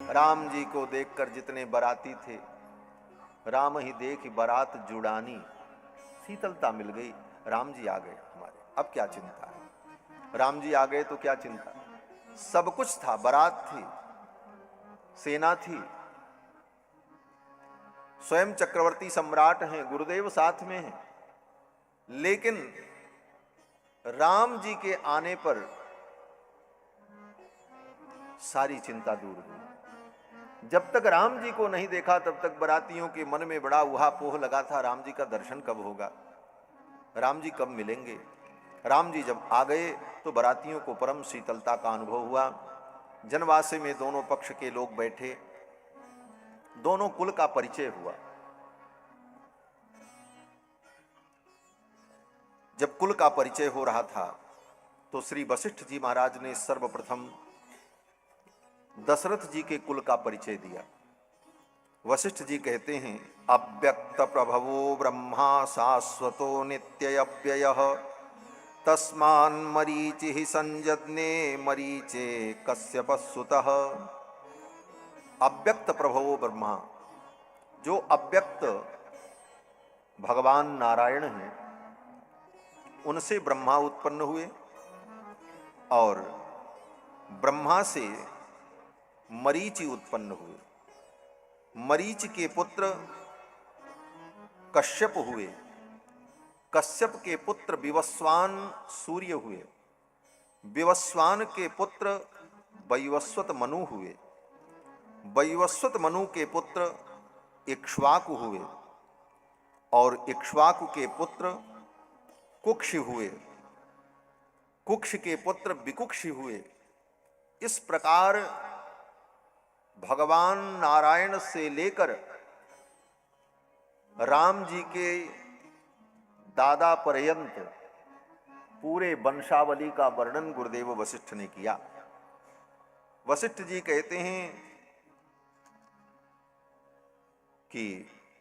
राम जी को देखकर जितने बाराती थे, राम ही देख बारात जुड़ानी, शीतलता मिल गई। राम जी आ गए हमारे, अब क्या चिंता है। राम जी आ गए तो क्या चिंता, सब कुछ था, बारात थी, सेना थी, स्वयं चक्रवर्ती सम्राट हैं, गुरुदेव साथ में हैं, लेकिन राम जी के आने पर सारी चिंता दूर हुई। जब तक राम जी को नहीं देखा तब तक बारातियों के मन में बड़ा उहापोह लगा था, राम जी का दर्शन कब होगा, राम जी कब मिलेंगे। राम जी जब आ गए तो बारातियों को परम शीतलता का अनुभव हुआ। जनवासे में दोनों पक्ष के लोग बैठे, दोनों कुल का परिचय हुआ। जब कुल का परिचय हो रहा था तो श्री वशिष्ठ जी महाराज ने सर्वप्रथम दशरथ जी के कुल का परिचय दिया। वशिष्ठ जी कहते हैं, अव्यक्त प्रभवो ब्रह्मा शाश्वतो नित्यव्ययः तस्मान् मरीचिः संजज्ञे मरीचे कश्यपस्सुतः। अव्यक्त प्रभवो ब्रह्मा, जो अव्यक्त भगवान नारायण हैं, उनसे ब्रह्मा उत्पन्न हुए और ब्रह्मा से मरीचि उत्पन्न हुए। मरीच के पुत्र कश्यप हुए, कश्यप के पुत्र विवस्वान सूर्य हुए, विवस्वान के पुत्र वैवस्वत मनु हुए, वैवस्वत मनु के पुत्र इक्ष्वाकु हुए और इक्ष्वाकु के पुत्र कुक्ष हुए, कुक्ष के पुत्र विकुक्ष हुए। इस प्रकार भगवान नारायण से लेकर राम जी के दादा पर्यंत पूरे वंशावली का वर्णन गुरुदेव वशिष्ठ ने किया। वशिष्ठ जी कहते हैं कि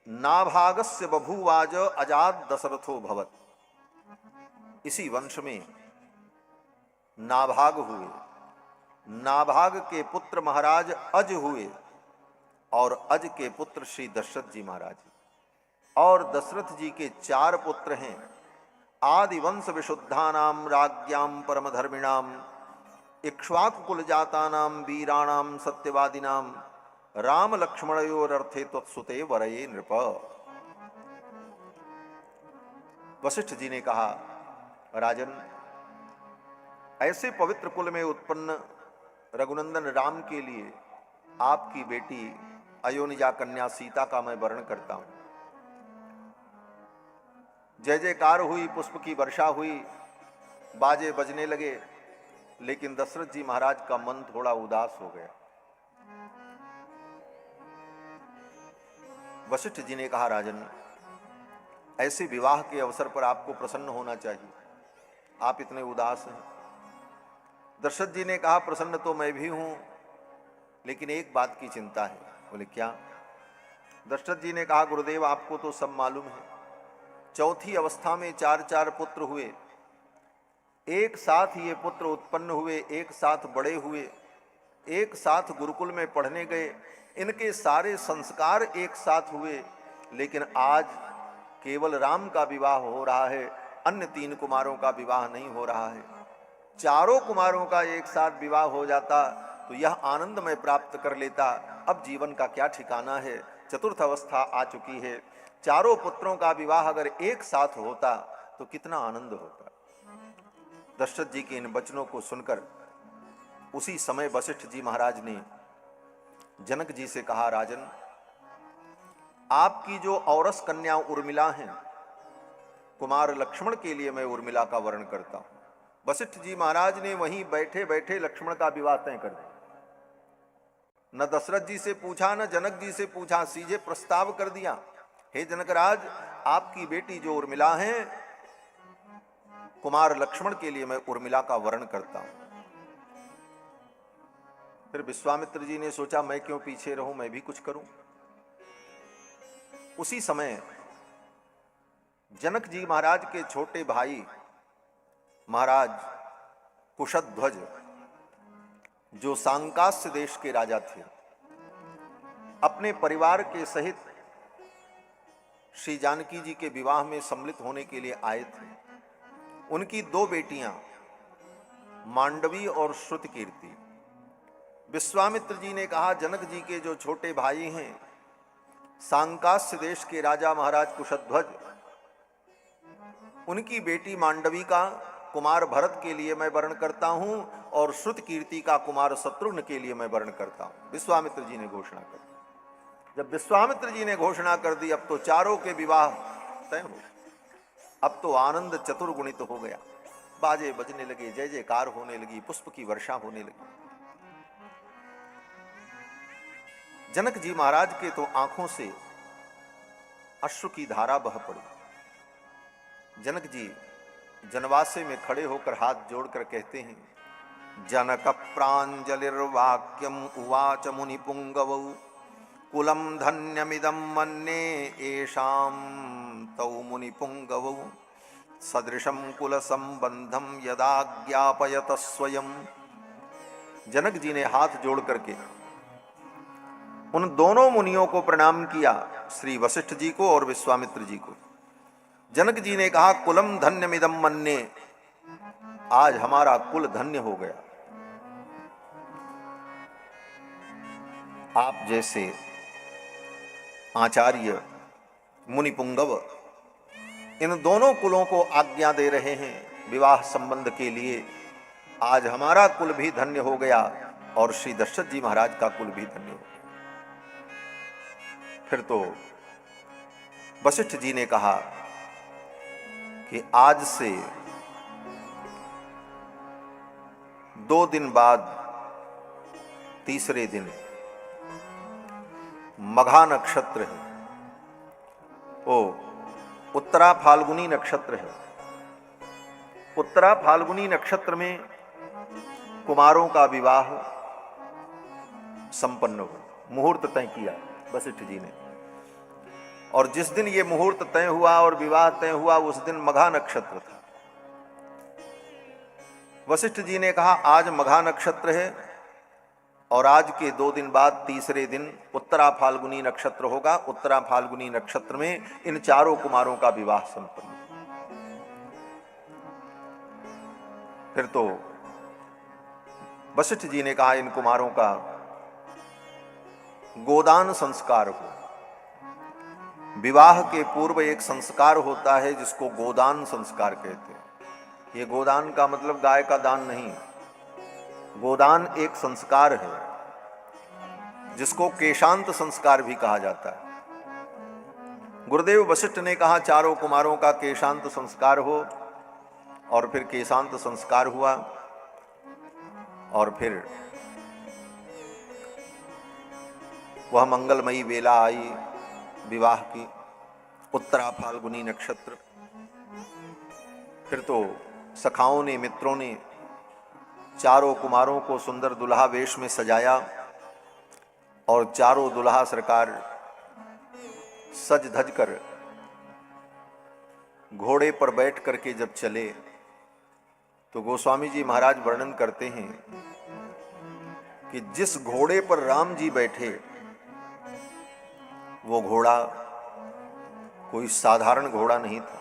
नाभागस्य बभूवाज अजात दशरथो भवत। इसी वंश में नाभाग हुए, नाभाग के पुत्र महाराज अज हुए और अज के पुत्र श्री दशरथ जी महाराज। और दशरथ जी के 4 पुत्र हैं, आदि वंश विशुद्धानाम राज्ञाम परमधर्मिणाम इक्ष्वाकु कुल जातानाम वीराणाम सत्यवादिनाम राम लक्ष्मणयोरर्थे त्वत्सुते वरये नृप। वशिष्ठ जी ने कहा, राजन, ऐसे पवित्र कुल में उत्पन्न रघुनंदन राम के लिए आपकी बेटी अयोनिजा कन्या सीता का मैं वर्ण करता हूं। जय जयकार हुई, पुष्प की वर्षा हुई, बाजे बजने लगे, लेकिन दशरथ जी महाराज का मन थोड़ा उदास हो गया। वशिष्ठ जी ने कहा, राजन, ऐसे विवाह के अवसर पर आपको प्रसन्न होना चाहिए, आप इतने उदास हैं। दशरथ जी ने कहा, प्रसन्न तो मैं भी हूं, लेकिन एक बात की चिंता है। बोले, क्या? दशरथ जी ने कहा, गुरुदेव, आपको तो सब मालूम है, चौथी अवस्था में 4 पुत्र हुए, एक साथ ये पुत्र उत्पन्न हुए, एक साथ बड़े हुए, एक साथ गुरुकुल में पढ़ने गए, इनके सारे संस्कार एक साथ हुए, लेकिन आज केवल राम का विवाह हो रहा है, अन्य 3 कुमारों का विवाह नहीं हो रहा है। 4 कुमारों का एक साथ विवाह हो जाता तो यह आनंद मैं प्राप्त कर लेता। अब जीवन का क्या ठिकाना है, चतुर्थ अवस्था आ चुकी है, 4 पुत्रों का विवाह अगर एक साथ होता तो कितना आनंद होता। दशरथ जी के इन वचनों को सुनकर उसी समय वशिष्ठ जी महाराज ने जनक जी से कहा, राजन, आपकी जो औरस कन्या उर्मिला हैं, कुमार लक्ष्मण के लिए मैं उर्मिला का वर्ण करता हूं। वशिष्ठ जी महाराज ने वहीं बैठे बैठे लक्ष्मण का विवाह तय कर दिया। न दशरथ जी से पूछा, न जनक जी से पूछा, सीधे प्रस्ताव कर दिया, हे जनकराज, आपकी बेटी जो उर्मिला है, कुमार लक्ष्मण के लिए मैं उर्मिला का वर्ण करता हूं। फिर विश्वामित्र जी ने सोचा, मैं क्यों पीछे रहूं, मैं भी कुछ करूं। उसी समय जनक जी महाराज के छोटे भाई महाराज कुशध्वज, जो सांकास्य देश के राजा थे, अपने परिवार के सहित श्री जानकी जी के विवाह में सम्मिलित होने के लिए आए थे। उनकी दो बेटियां मांडवी और श्रुतकीर्ति। विश्वामित्र जी ने कहा, जनक जी के जो छोटे भाई हैं सांकास्य देश के राजा महाराज कुशध्वज, उनकी बेटी मांडवी का कुमार भरत के लिए मैं वर्ण करता हूं और श्रुतकीर्ति का कुमार शत्रुघ्न के लिए मैं वर्ण करता हूं। विश्वामित्र जी ने घोषणा कर दी। जब विश्वामित्र जी ने घोषणा कर दी, अब तो चारों के विवाह तय हो, अब तो आनंद चतुर्गुणित हो गया। बाजे बजने लगे, जय जयकार होने लगी, पुष्प की वर्षा होने लगी। जनक जी महाराज के तो आंखों से अश्रु की धारा बह पड़ी। जनक जी जनवासे में खड़े होकर हाथ जोड़कर कहते हैं, जनक प्रांजलिर्वाक्यम उवाच मुनि पुंगवौ कुलम धन्यमिदं मन्ये येषां तौ मुनि पुंगवौ सदृशं कुल संबंधम यदा ज्ञापयत स्वयं। जनक जी ने हाथ जोड़ करके उन दोनों मुनियों को प्रणाम किया, श्री वशिष्ठ जी को और विश्वामित्र जी को। जनक जी ने कहा, कुलम धन्यमिदं मन्ये, आज हमारा कुल धन्य हो गया। आप जैसे आचार्य मुनि पुंगव इन दोनों कुलों को आज्ञा दे रहे हैं विवाह संबंध के लिए। आज हमारा कुल भी धन्य हो गया और श्री दशरथ जी महाराज का कुल भी धन्य हो गया। फिर तो वशिष्ठ जी ने कहा कि आज से 2 दिन बाद तीसरे दिन मघा नक्षत्र है, ओ उत्तरा फाल्गुनी नक्षत्र है। उत्तरा फाल्गुनी नक्षत्र में कुमारों का विवाह संपन्न हो, मुहूर्त तय किया वशिष्ठ जी ने। और जिस दिन ये मुहूर्त तय हुआ और विवाह तय हुआ उस दिन मघा नक्षत्र था। वशिष्ठ जी ने कहा, आज मघा नक्षत्र है और आज के 2 दिन बाद तीसरे दिन उत्तरा फाल्गुनी नक्षत्र होगा। उत्तरा फाल्गुनी नक्षत्र में इन चारों कुमारों का विवाह संपन्न। फिर तो वशिष्ठ जी ने कहा, इन कुमारों का गोदान संस्कार हो। विवाह के पूर्व एक संस्कार होता है जिसको गोदान संस्कार कहते हैं। ये गोदान का मतलब गाय का दान नहीं, गोदान एक संस्कार है जिसको केशांत संस्कार भी कहा जाता है। गुरुदेव वशिष्ठ ने कहा, चारों कुमारों का केशांत संस्कार हो। और फिर केशांत संस्कार हुआ और फिर वह मंगलमयी वेला आई विवाह की, उत्तरा फाल्गुनी नक्षत्र। फिर तो सखाओं ने, मित्रों ने चारों कुमारों को सुंदर दुल्हा वेश में सजाया और चारों दुल्हा सरकार सज धज कर घोड़े पर बैठ करके जब चले तो गोस्वामी जी महाराज वर्णन करते हैं कि जिस घोड़े पर राम जी बैठे वो घोड़ा कोई साधारण घोड़ा नहीं था।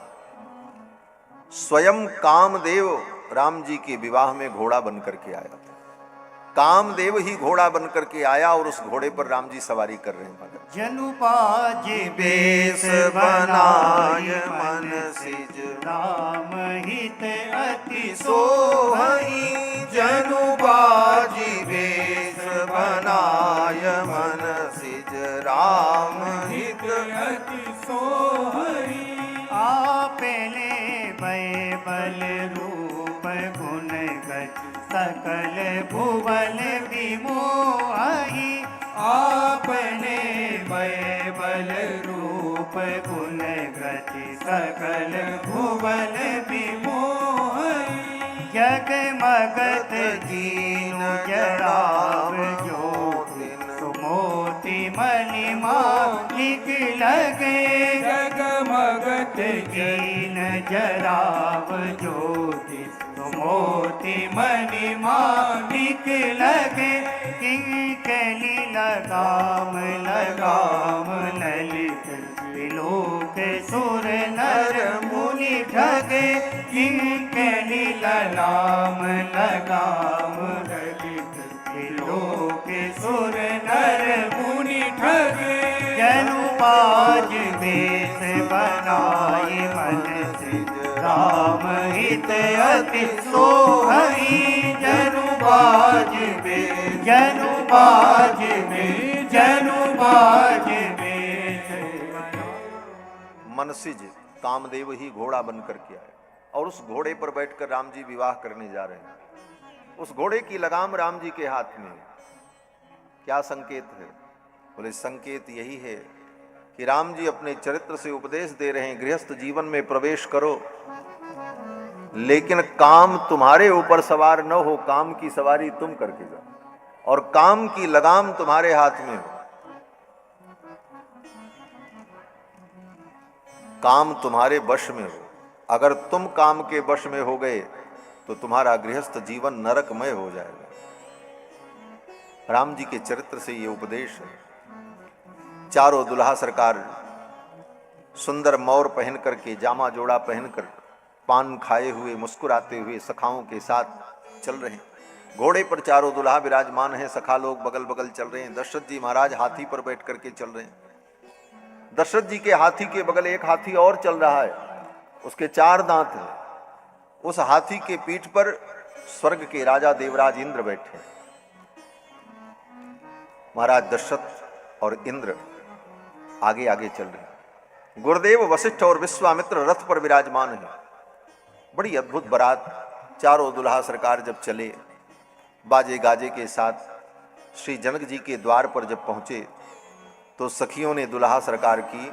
स्वयं कामदेव राम जी के विवाह में घोड़ा बन करके आया था। कामदेव ही घोड़ा बन करके आया और उस घोड़े पर राम जी सवारी कर रहे हैं। जनुपाज बेस बनाय मन सिज राम हित अति सोहई। जनुपाज बेस बनाय मन सिज राम हित अति सोहई। आपने भय बल रूप गुण गति सकल भुवन विमोहि। आपने भय बल रूप गुण गति सकल भुवन विमोहि। जगमगत दीन जराव ज्योति सुमोति मणिमा लिख लगे। जगमगत दीन जराव ज्योति मोती मणि माणिक लगे किंकली लगाम लगाम ललित त्रिलोक सुर नर मुनि ठगे किंकली लगाम लगाम ललित त्रिलोक सुर नर मुनि ठगे जनु पाज वेश बनाए मन से राम हित अति सोहई जनु बाज में जनु बाज में जनु बाज में। मनसिज कामदेव ही घोड़ा बन करके आए और उस घोड़े पर बैठकर राम जी विवाह करने जा रहे हैं। उस घोड़े की लगाम राम जी के हाथ में। क्या संकेत है? बोले संकेत यही है कि राम जी अपने चरित्र से उपदेश दे रहे हैं, गृहस्थ जीवन में प्रवेश करो लेकिन काम तुम्हारे ऊपर सवार न हो, काम की सवारी तुम करके जाओ और काम की लगाम तुम्हारे हाथ में हो। काम तुम्हारे वश में हो। अगर तुम काम के वश में हो गए तो तुम्हारा गृहस्थ जीवन नरकमय हो जाएगा। राम जी के चरित्र से ये उपदेश है। चारों दुल्हा सरकार सुंदर मौर पहन करके, जामा जोड़ा पहनकर, पान खाए हुए, मुस्कुराते हुए सखाओं के साथ चल रहे हैं। घोड़े पर चारों दुल्हा विराजमान हैं, सखा लोग बगल बगल चल रहे हैं। दशरथ जी महाराज हाथी पर बैठ करके चल रहे हैं। दशरथ जी के हाथी के बगल एक हाथी और चल रहा है, उसके 4 दांत हैं। उस हाथी के पीठ पर स्वर्ग के राजा देवराज इंद्र बैठे। महाराज दशरथ और इंद्र आगे आगे चल रहे हैं। गुरुदेव वशिष्ठ और विश्वामित्र रथ पर विराजमान हैं। बड़ी अद्भुत बारात। चारों दुल्हा सरकार जब चले बाजे गाजे के साथ श्री जनक जी के द्वार पर जब पहुंचे तो सखियों ने दुल्हा सरकार की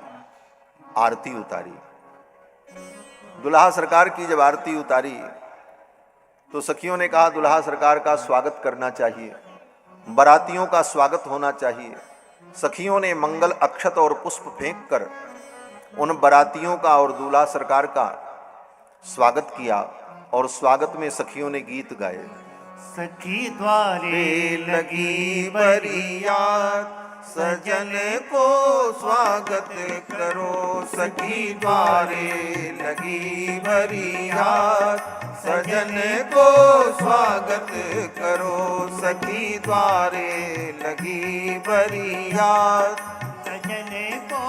आरती उतारी। दुल्हा सरकार की जब आरती उतारी तो सखियों ने कहा दुल्हा सरकार का स्वागत करना चाहिए, बारातियों का स्वागत होना चाहिए। सखियों ने मंगल अक्षत और पुष्प फेंक कर उन बारातियों का और दूल्हा सरकार का स्वागत किया और स्वागत में सखियों ने गीत गाए। सखी द्वारे लगी बरियात सजन को स्वागत करो। सखी द्वारे लगी बरियात सजन को स्वागत करो। सखी द्वारे लगी बरियात सजन को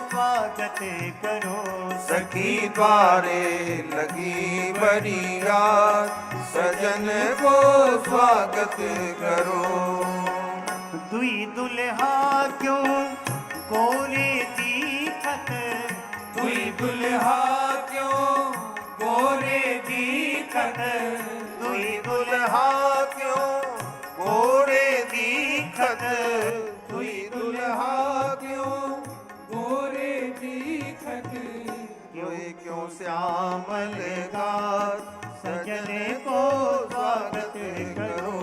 स्वागत करो। सखी द्वारे लगी बरियात सजन को स्वागत करो। दुई दुल्हा क्यों गोरे दीखत दुई दुल्हा क्यों गोरे दीखत दुई दुल्हा क्यों गोरे दीखत दुई दुल्हा क्यों गोरे दीखत क्यों श्यामल गात सजन को स्वागत करो।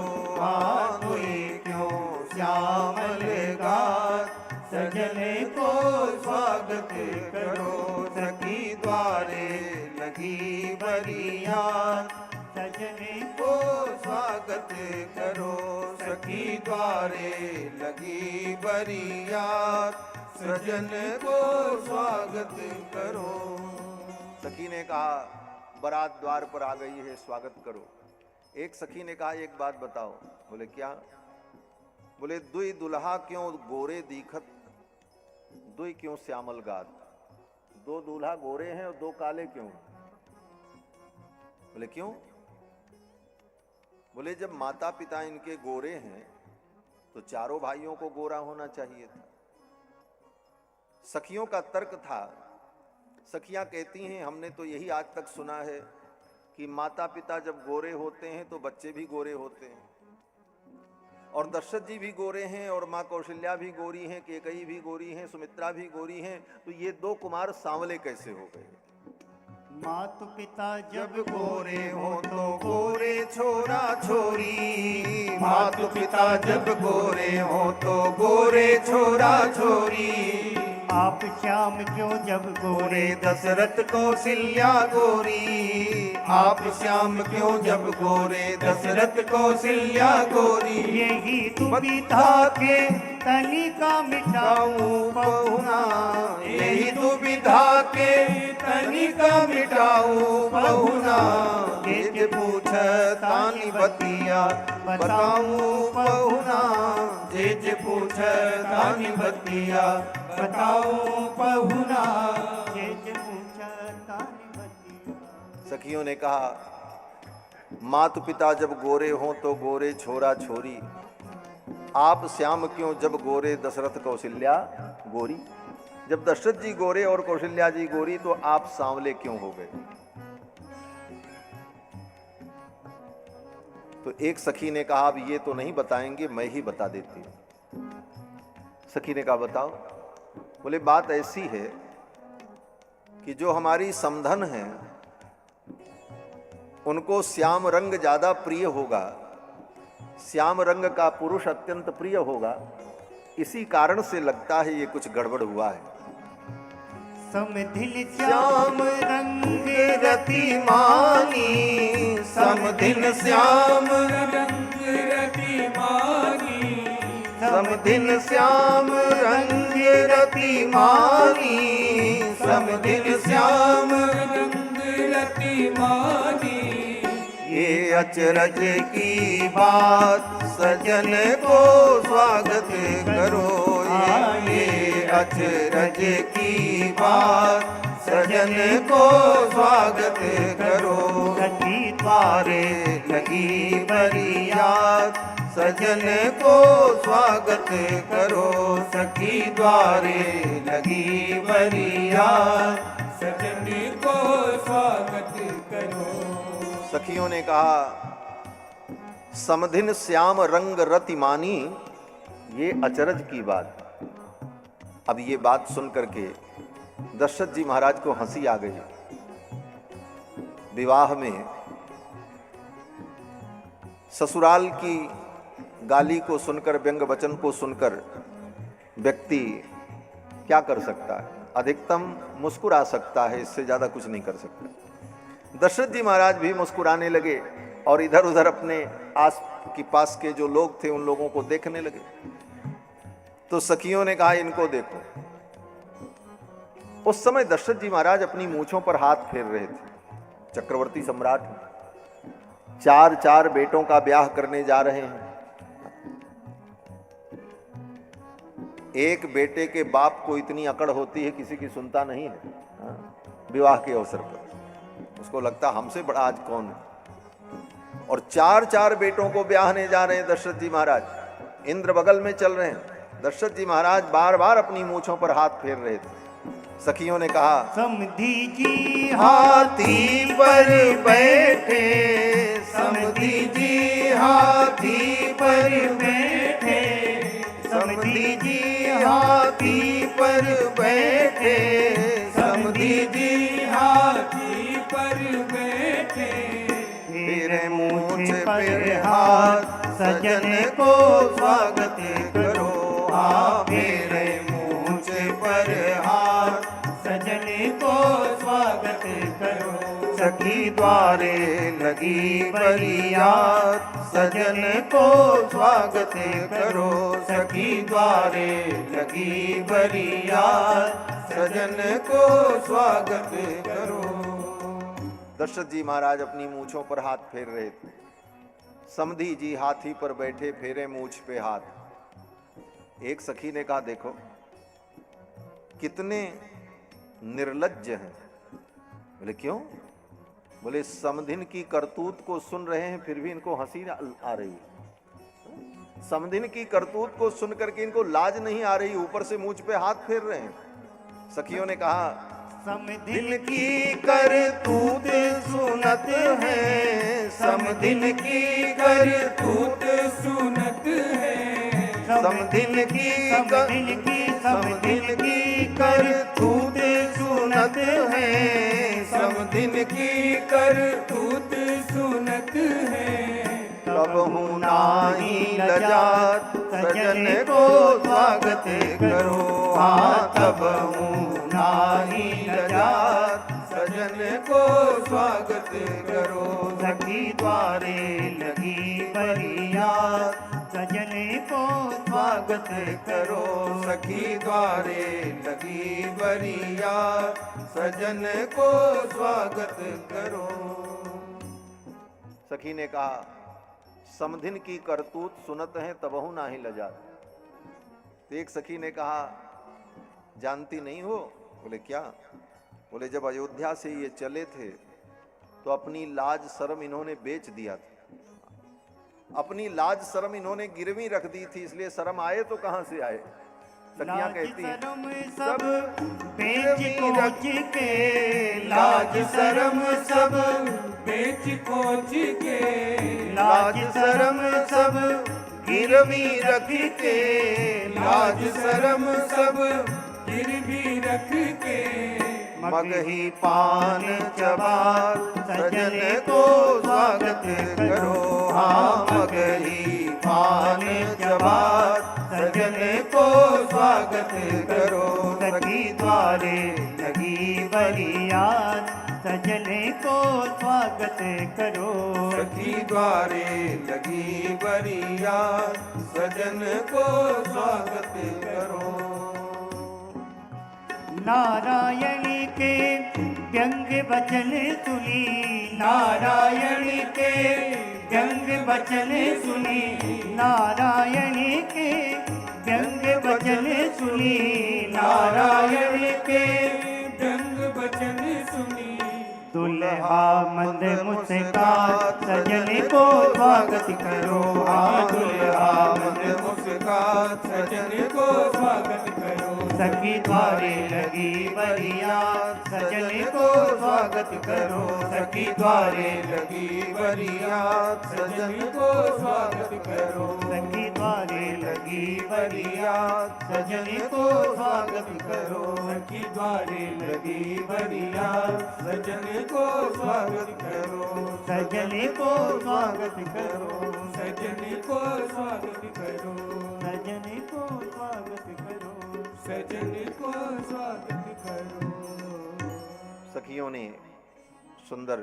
श्यामल गात सजन को स्वागत करो। सखी द्वारे लगी बरियात सजन को स्वागत करो। सखी द्वारे लगी बरियात सजन को स्वागत करो। सखी ने कहा बारात द्वार पर आ गई है, स्वागत करो। एक सखी ने कहा एक बात बताओ। बोले क्या? बोले दुई दुल्हा क्यों गोरे दीखत दुई क्यों श्यामल गात। 2 दूल्हा गोरे हैं और 2 काले क्यों? बोले क्यों? बोले जब माता पिता इनके गोरे हैं तो चारों भाइयों को गोरा होना चाहिए था। सखियों का तर्क था। सखियां कहती हैं हमने तो यही आज तक सुना है कि माता पिता जब गोरे होते हैं तो बच्चे भी गोरे होते हैं, और दशरथ जी भी गोरे हैं और माँ कौशल्या भी गोरी हैं, कैकेयी भी गोरी हैं, सुमित्रा भी गोरी हैं, तो ये 2 कुमार सांवले कैसे हो गए? मात पिता जब गोरे हो तो गोरे छोरा छोरी। मात पिता जब गोरे हो तो गोरे छोरा छोरी। आप श्याम क्यों जब गोरे गोरे दशरथ कौशल्या गोरी, आप श्याम क्यों जब गोरे दशरथ कौशल्या गोरी। यही दुविधा के तनिका मिटाऊं पहुना, यही दुविधा के तनिका मिटाऊं पहुना। जे पूछतानि बतिया बताऊं पहुना, जे पूछतानि बतिया बताऊं पहुना, जे पूछतानि बतिया। सखियों ने कहा, माता पिता जब गोरे हों तो गोरे छोरा छोरी, आप श्याम क्यों जब गोरे दशरथ कौशल्या गोरी। जब दशरथ जी गोरे और कौशल्या जी गोरी तो आप सांवले क्यों हो गए। तो एक सखी ने कहा, अब ये तो नहीं बताएंगे, मैं ही बता देती हूं। सखी ने कहा, बताओ। बोले, बात ऐसी है कि जो हमारी समधन है उनको श्याम रंग ज्यादा प्रिय होगा, श्याम रंग का पुरुष अत्यंत प्रिय होगा, इसी कारण से लगता है ये कुछ गड़बड़ हुआ है। समधिन श्याम रंग रतिमानी, समधिन श्याम रंग रतिमानी, समधिन श्याम रंग रतिमानी, समधिन श्याम रंग रतिमानी। ये अचरज की बात सजन को स्वागत करो, ये अचरज की बात सजन को स्वागत करो। सखी द्वारे लगी बरियात सजन को स्वागत करो, सखी द्वारे लगी बरियात सजन को स्वागत करो। सखियों ने कहा, समधिन श्याम रंग रतिमानी, ये अचरज की बात। अब ये बात सुन करके दशरथ जी महाराज को हंसी आ गई। विवाह में ससुराल की गाली को सुनकर, व्यंग वचन को सुनकर व्यक्ति क्या कर सकता है, अधिकतम मुस्कुरा सकता है, इससे ज्यादा कुछ नहीं कर सकता। दशरथ जी महाराज भी मुस्कुराने लगे और इधर उधर अपने आस के पास के जो लोग थे उन लोगों को देखने लगे। तो सखियों ने कहा, इनको देखो। उस समय दशरथ जी महाराज अपनी मूंछों पर हाथ फेर रहे थे। चक्रवर्ती सम्राट 4 बेटों का ब्याह करने जा रहे हैं। एक बेटे के बाप को इतनी अकड़ होती है, किसी की सुनता नहीं है। विवाह के अवसर पर उसको लगता हमसे बड़ा आज कौन है। और 4 बेटों को ब्याहने जा रहे हैं दशरथ जी महाराज। इंद्र बगल में चल रहे हैं। दशरथ जी महाराज बार बार अपनी मूंछों पर हाथ फेर रहे थे। सखियों ने कहा, समधी जी हाथी पर बैठे, समधी जी हाथी पर बैठे, समधी जी हाथी पर बैठे, समधी जी हाथी पर बैठे। मेरे मूंछ पे हाथ सजन को स्वागत करो। हाँ, मेरे मूंछ पर हाथ सजन को स्वागत करो। सखी द्वारे लगी बरियात सजन को स्वागत करो। सखी द्वारे लगी बरियात सजन को स्वागत करो। दशरथ जी महाराज अपनी मूंछों पर हाथ फेर रहे थे। समधी जी हाथी पर बैठे, फेरे मूंछ पे हाथ। एक सखी ने कहा, देखो कितने निर्लज्ज हैं। बोले क्यों? बोले समधिन की करतूत को सुन रहे हैं फिर भी इनको हंसी आ रही है। समधिन की करतूत को सुन करके इनको लाज नहीं आ रही, ऊपर से मूंछ पे हाथ फेर रहे हैं। सखियों ने कहा, समधिन की करतूत सुनत है, समधिन की करतूत सुनत है। समधिन की करतूत सुनत है, समधिन की करतूत सुनत है। कबहू नाही लजात सजन को स्वागत करो। हाँ, तबहु नाही लजात, सजन को स्वागत करो। सखी द्वारे लगी बरियात, सजन को स्वागत करो। सखी द्वारे लगी बरियात, सजन को स्वागत करो। सखी ने कहा, समधिन की करतूत सुनत हैं तबहु नाही लजात। तो एक सखी ने कहा, जानती नहीं हो? बोले क्या? बोले जब अयोध्या से ये चले थे तो अपनी लाज शर्म इन्होंने बेच दिया था। अपनी लाज शर्म इन्होंने गिरवी रख दी थी, इसलिए शर्म आए तो कहां से आए। सखियां कहती हैं, सब बेच कोच के, लाज शर्म सब बेच कोच के, लाज शर्म सब गिरवी रख के, लाज शर्म सब गिरवी रख के। मगही पान चबार, सजन को स्वागत करो। हाँ मगही पान चबार, सजन को स्वागत करो। सखी द्वारे लगी बरियात, सजन को स्वागत करो। सखी द्वारे लगी बरियात, सजन को स्वागत करो। नारायण के व्यंग वचन सुनी, नारायण के व्यंग वचन सुनी, नारायण के व्यंग वचन सुनी, नारायण के व्यंग वचन सुनी। दुल्हा मंद मुस्कात, सजन को स्वागत करो। हाँ दुल्हा मंद मुस्कात, सजन को स्वागत करो। सखी द्वारे लगी बरियात, सजन को स्वागत करो। सखी द्वारे लगी बरियात, सजन को स्वागत करो। सखी द्वारे लगी बरियात, सजन को स्वागत करो। सखी द्वारे लगी बरियात, सजन को स्वागत करो। सजन को स्वागत करो। सजन को स्वागत करो। सजन को स्वागत करो। सजन को स्वागत करो। सखियों ने सुंदर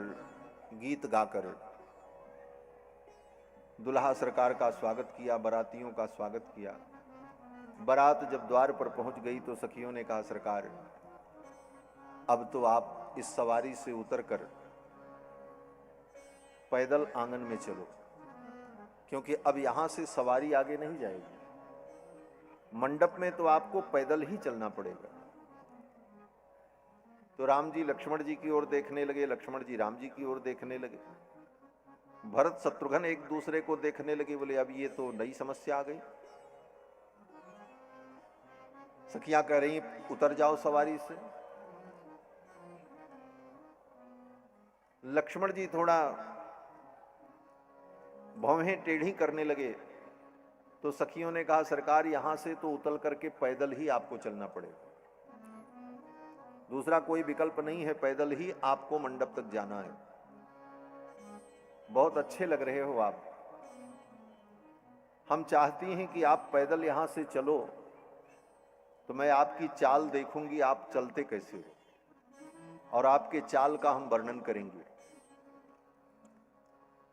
गीत गाकर दुल्हा सरकार का स्वागत किया, बारातियों का स्वागत किया। बारात जब द्वार पर पहुंच गई तो सखियों ने कहा, सरकार अब तो आप इस सवारी से उतरकर पैदल आंगन में चलो, क्योंकि अब यहां से सवारी आगे नहीं जाएगी। मंडप में तो आपको पैदल ही चलना पड़ेगा। तो राम जी लक्ष्मण जी की ओर देखने लगे, लक्ष्मण जी राम जी की ओर देखने लगे, भरत शत्रुघ्न एक दूसरे को देखने लगे। बोले अब ये तो नई समस्या आ गई। सखियां कह रही उतर जाओ सवारी से। लक्ष्मण जी थोड़ा भौहें टेढ़ी करने लगे तो सखियों ने कहा, सरकार यहां से तो उतल करके पैदल ही आपको चलना पड़ेगा, दूसरा कोई विकल्प नहीं है, पैदल ही आपको मंडप तक जाना है। बहुत अच्छे लग रहे हो आप, हम चाहती हैं कि आप पैदल यहां से चलो तो मैं आपकी चाल देखूंगी, आप चलते कैसे हो, और आपके चाल का हम वर्णन करेंगे।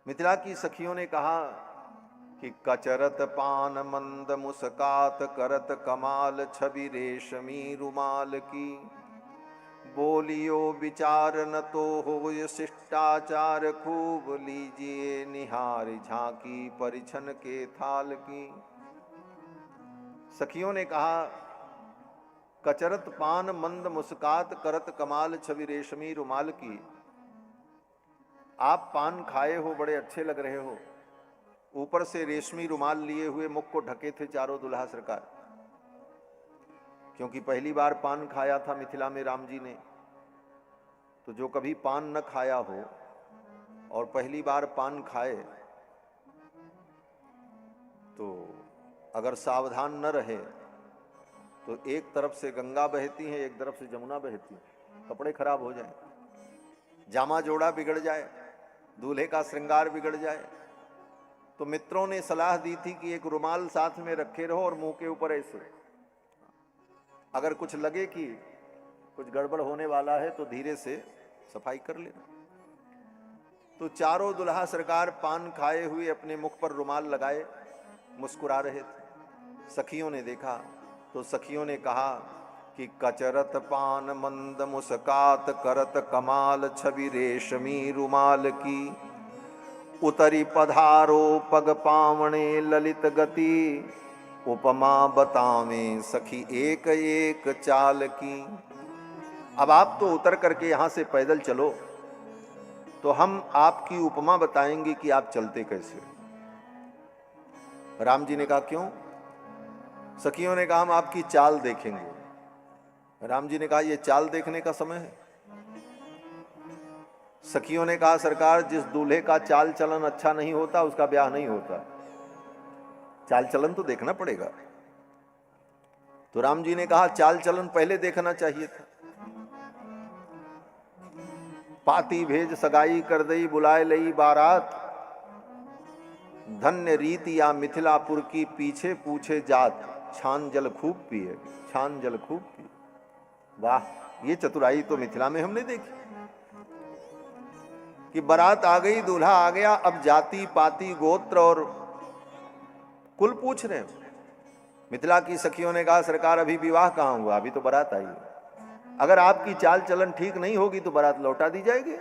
मिथिला की सखियों ने कहा कि कचरत पान मंद मुस्कात, करत कमाल छवि रेशमी रुमाल की, बोलियो विचार न तो हो ये शिष्टाचार, खूब लीजिए निहार झांकी परिछन के थाल की। सखियों ने कहा, कचरत पान मंद मुस्कात, करत कमाल छवि रेशमी रुमाल की। आप पान खाए हो, बड़े अच्छे लग रहे हो, ऊपर से रेशमी रुमाल लिए हुए मुख को ढके थे चारों दुल्हा सरकार, क्योंकि पहली बार पान खाया था मिथिला में राम जी ने। तो जो कभी पान न खाया हो और पहली बार पान खाए तो अगर सावधान न रहे तो एक तरफ से गंगा बहती है, एक तरफ से जमुना बहती है, कपड़े खराब हो जाए, जामा जोड़ा बिगड़ जाए, दूल्हे का श्रृंगार बिगड़ जाए। तो मित्रों ने सलाह दी थी कि एक रुमाल साथ में रखे रहो और मुंह के ऊपर ऐसे, अगर कुछ लगे कि कुछ गड़बड़ होने वाला है तो धीरे से सफाई कर लेना। तो चारों दुल्हा सरकार पान खाए हुए अपने मुख पर रुमाल लगाए मुस्कुरा रहे थे। सखियों ने देखा तो सखियों ने कहा कि कचरत पान मंद मुस्कात करत कमाल छवि रेशमी रुमाल की, उतरी पधारो पग पावणे ललित गति, उपमा बतावें सखी एक एक चाल की। अब आप तो उतर करके यहां से पैदल चलो तो हम आपकी उपमा बताएंगे कि आप चलते कैसे। राम जी ने कहा क्यों? सखियों ने कहा हम आपकी चाल देखेंगे। राम जी ने कहा यह चाल देखने का समय है? सखियों ने कहा सरकार जिस दूल्हे का चाल चलन अच्छा नहीं होता उसका ब्याह नहीं होता, चाल चलन तो देखना पड़ेगा। तो राम जी ने कहा चाल चलन पहले देखना चाहिए था। पाती भेज सगाई कर दई बुलाए लई बारात, धन्य रीति या मिथिलापुर की पीछे पूछे जात, छान जल खूब पिए छान जल खूब पिए। वाह, ये चतुराई तो मिथिला में हमने देखी कि बारात आ गई, दूल्हा आ गया, अब जाति पाति गोत्र और कुल पूछ रहे हैं। मिथिला की सखियों ने कहा सरकार अभी विवाह कहाँ हुआ, अभी तो बारात आई है। अगर आपकी चाल चलन ठीक नहीं होगी तो बारात लौटा दी जाएगी,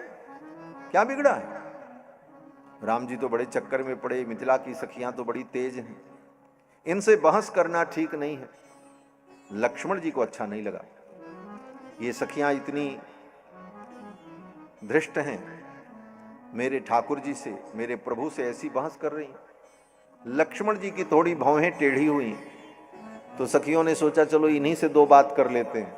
क्या बिगड़ा है? राम जी तो बड़े चक्कर में पड़े, मिथिला की सखियां तो बड़ी तेज हैं, इनसे बहस करना ठीक नहीं है। लक्ष्मण जी को अच्छा नहीं लगा, ये सखियां इतनी धृष्ट हैं, मेरे ठाकुर जी से मेरे प्रभु से ऐसी बहस कर रही। लक्ष्मण जी की थोड़ी भौहें टेढ़ी हुई तो सखियों ने सोचा चलो इन्हीं से दो बात कर लेते हैं,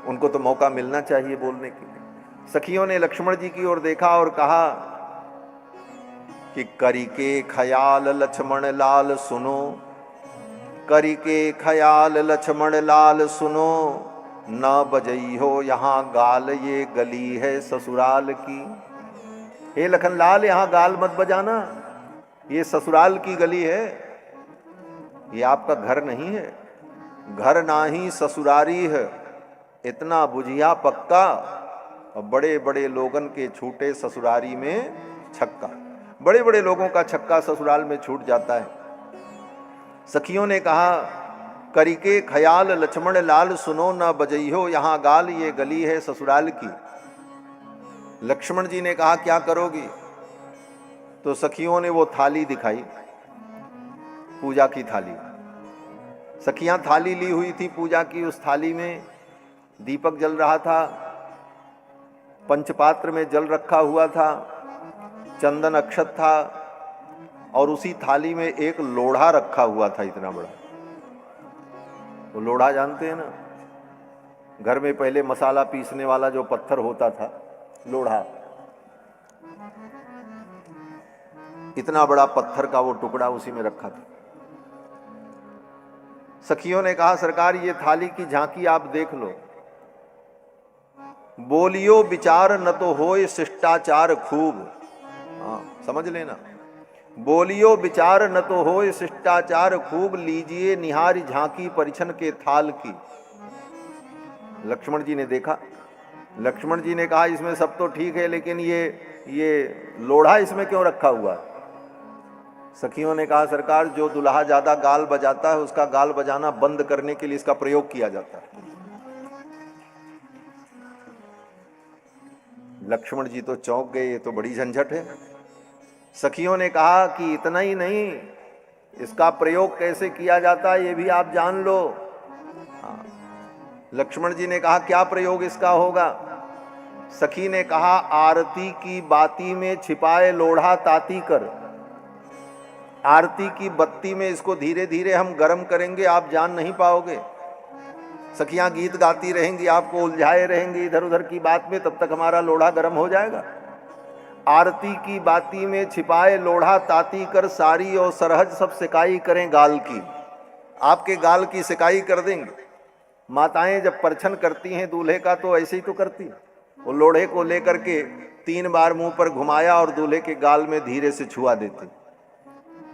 उनको तो मौका मिलना चाहिए बोलने के लिए। सखियों ने लक्ष्मण जी की ओर देखा और कहा कि करी के ख्याल लक्ष्मण लाल सुनो, करी के ख्याल लक्ष्मण लाल सुनो, न बजई हो यहाँ गाल ये गली है ससुराल की। हे लखन लाल यहाँ गाल मत बजाना, ये ससुराल की गली है, ये आपका घर नहीं है। घर नाही ससुरारी है, इतना बुझिया पक्का, और बड़े बड़े लोगन के छूटे ससुरारी में छक्का। बड़े बड़े लोगों का छक्का ससुराल में छूट जाता है। सखियों ने कहा करी के ख्याल लक्ष्मण लाल सुनो, न बजइहो यहाँ गाल ये गली है ससुराल की। लक्ष्मण जी ने कहा क्या करोगी? तो सखियों ने वो थाली दिखाई, पूजा की थाली। सखियां थाली ली हुई थी पूजा की, उस थाली में दीपक जल रहा था, पंचपात्र में जल रखा हुआ था, चंदन अक्षत था, और उसी थाली में एक लोढ़ा रखा हुआ था इतना बड़ा। वो लोढ़ा जानते हैं ना, घर में पहले मसाला पीसने वाला जो पत्थर होता था, लोढ़ा, इतना बड़ा पत्थर का वो टुकड़ा उसी में रखा था। सखियों ने कहा सरकार ये थाली की झांकी आप देख लो। बोलियो विचार न तो होए शिष्टाचार खूब, हाँ समझ लेना, बोलियो विचार न तो होए शिष्टाचार खूब, लीजिए निहारी झांकी परिछन के थाल की। लक्ष्मण जी ने देखा, लक्ष्मण जी ने कहा इसमें सब तो ठीक है, लेकिन ये लोढ़ा इसमें क्यों रखा हुआ? सखियों ने कहा सरकार जो दुल्हा ज्यादा गाल बजाता है उसका गाल बजाना बंद करने के लिए इसका प्रयोग किया जाता है। लक्ष्मण जी तो चौंक गए, ये तो बड़ी झंझट है। सखियों ने कहा कि इतना ही नहीं, इसका प्रयोग कैसे किया जाता है ये भी आप जान लो। हाँ। लक्ष्मण जी ने कहा क्या प्रयोग इसका होगा? सखी ने कहा आरती की बाती में छिपाए लोढ़ा ताती कर, आरती की बत्ती में इसको धीरे धीरे हम गर्म करेंगे, आप जान नहीं पाओगे। सखियां गीत गाती रहेंगी, आपको उलझाए रहेंगी इधर उधर की बात में, तब तक हमारा लोढ़ा गर्म हो जाएगा। आरती की बाती में छिपाए लोढ़ा ताती कर, सारी और सरहज सब सिकाई करें गाल की। आपके गाल की सिकाई कर देंगे। माताएं जब परछन करती हैं दूल्हे का तो ऐसे ही तो करती हैं, वो लोढ़े को लेकर के 3 बार मुंह पर घुमाया और दूल्हे के गाल में धीरे से छुआ देती।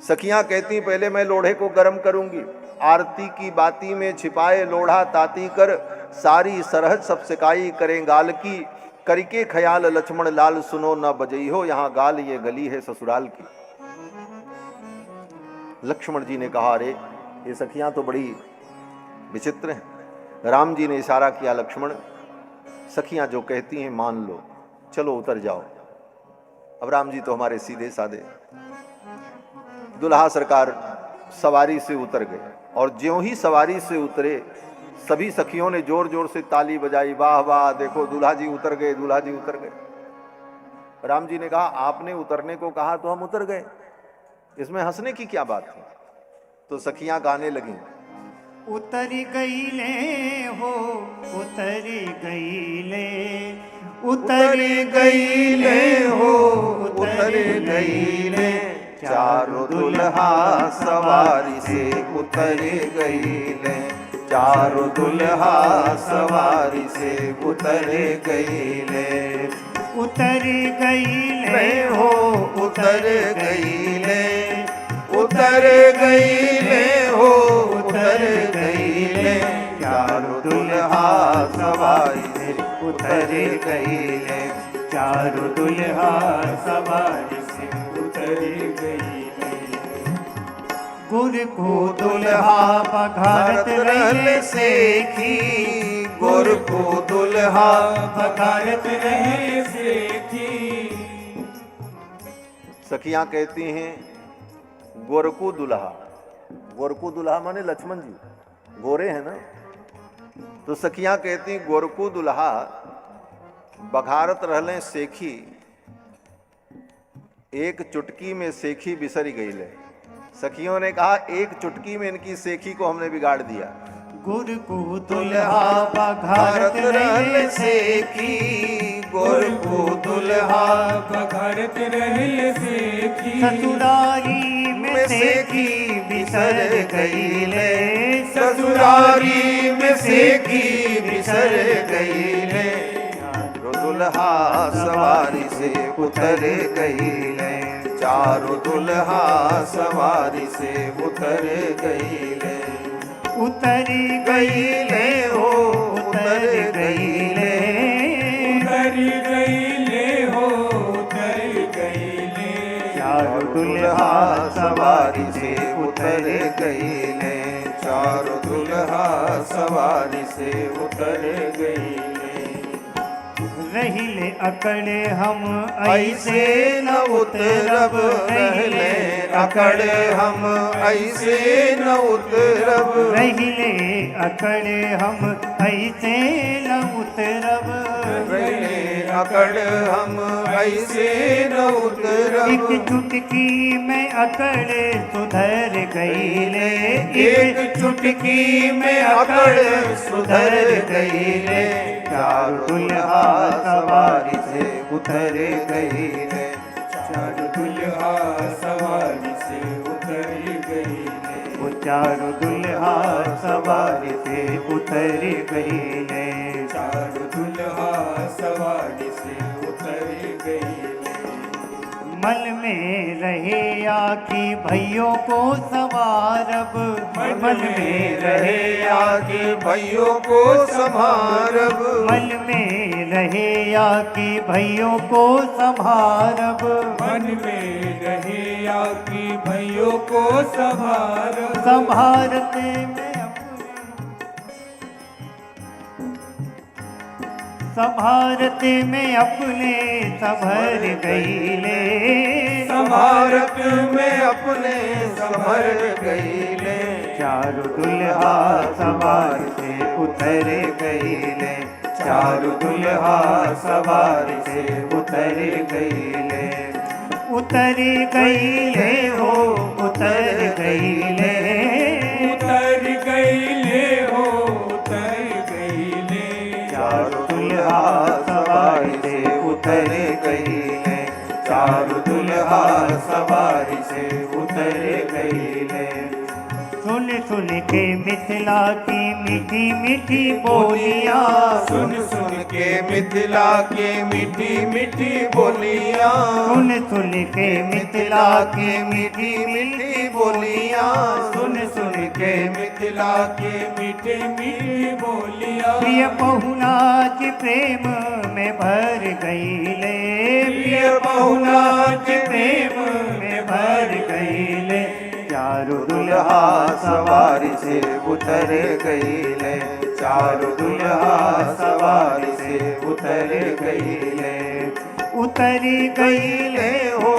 सखियां कहती पहले मैं लोढ़े को गर्म करूंगी, आरती की बाती में छिपाए लोढ़ा ताती कर, सारी सरहद सब सिकाई करें गाल की, करके ख्याल लक्ष्मण लाल सुनो न बजई हो, यहाँ गाल ये गली है ससुराल की। लक्ष्मण जी ने कहा, अरे ये सखियां तो बड़ी विचित्र हैं। राम जी ने इशारा किया, लक्ष्मण सखियां जो कहती हैं मान लो, चलो उतर जाओ। अब राम जी तो हमारे सीधे साधे। दुल्हा सरकार सवारी से उतर गए और ज्यों ही सवारी से उतरे सभी सखियों ने जोर जोर से ताली बजाई, वाह वाह, देखो दूल्हा जी उतर गए, दूल्हा जी उतर गए। राम जी ने कहा, आपने उतरने को कहा तो हम उतर गए, इसमें हंसने की क्या बात थी। तो सखियां गाने लगी, उतरी गईले हो उतरी गईले, उतरी गईले हो उतरी गईले, चारों दुल्हा सवारी से उतर गईले, चारों दुल्हा सवारी से उतर गईले, उतर गईले हो उतर गईले, उतर गईले हो उतर गईले, चारों दुल्हा सवारी से उतर गईले, चारों दुल्हा सवारी से उतर गईले। गुर को दुल्हा बघारत रहे सेखी, गुर को दुल्हा बघारत रहे सेखी। सखियां कहती हैं, गोरकू दुल्हा, गोरकू दुल्हा माने लक्ष्मण जी, गोरे हैं ना। तो सखियां कहती, गोरकू दुल्हा बघारत रहले सेखी, एक चुटकी में सेखी बिसरी गईले। सखियों ने कहा, एक चुटकी में इनकी सेखी को हमने बिगाड़ दिया। गुर को दुल्हा बघारत रहे सेखी, गुर को दुल्हा बघारत रहे सेखी। ससुरारी में सेखी बिसर गईले, ससुरारी में सेखी बिसर गईले, दुल्हा सवारी से उतर गईले, चारों दुल्हा सवारी से उतर गईले, उतरी गईले हो उतर गईले, उतरी गईले हो उतर गईले, चारों दुल्हा सवारी से उतर गईले, चारों दुल्हा सवारी से उतर गईले। रहिले अकड़े हम ऐसे न उतरब, रहिले अकड़े हम ऐसे न उतरब, रहिले अकड़े हम ऐसे न उतरब, रहिले अकड़ हम ऐसे न उतरब, एक चुटकी में अकड़ सुधर गईले, एक चुटकी में अकड़ सुधर गईले, चारों दुल्हा सवारी से उतर गईले, चारों दुल्हा सवारी से उतर गईले, वो चारों दुल्हा सवारी से उतर गईले, चारों दुल्हा सवारी से उतर गईले। मन में रहे आखी भैयों को सवारब, मन में रहे आगे भैयों को संभारब, मन में रहे आकी भैयों को संभारब, मन में रहे आकी भैयों को संभार, संभारते में अपने, संभारते में अपने संभर गईले, संभारत में अपने संभर गईले, चारों दुल्हा सवार से उतर गईले, चारों दुल्हा सवार से उतर गईले, उतर गईले हो उतर गईले, उतर गईले हो उतर गईले, चारों दुल्हा सवारी से उतर गईले, चारों दुल्हा सवारी से उतर गईले। सुन सुन के मिथिला की मीठी मीठी बोलियां, सुन सुन के मिथिला के मीठी मीठी बोलियां, सुन सुन के मिथिला की मीठी मीठी बोलियां, सुन सुन के मिथिला के मीठे मीठी बोलियां। प्रिय पहुना के प्रेम में भर गई ले, प्रिय पहुना के प्रेम में भर गई ले, चारों दुल्हा सवारी से उतर गई ले, चारों दुल्हा सवारी से उतर गई ले, उतर गई ले हो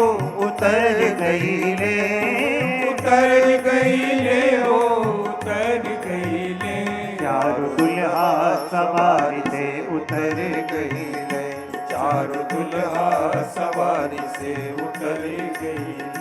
उतर गई ले, उतर गई ले हो उतर गई ले, चारों दुल्हा सवारी से उतर गई ले, चारों दुल्हा सवारी से उतर गई ले।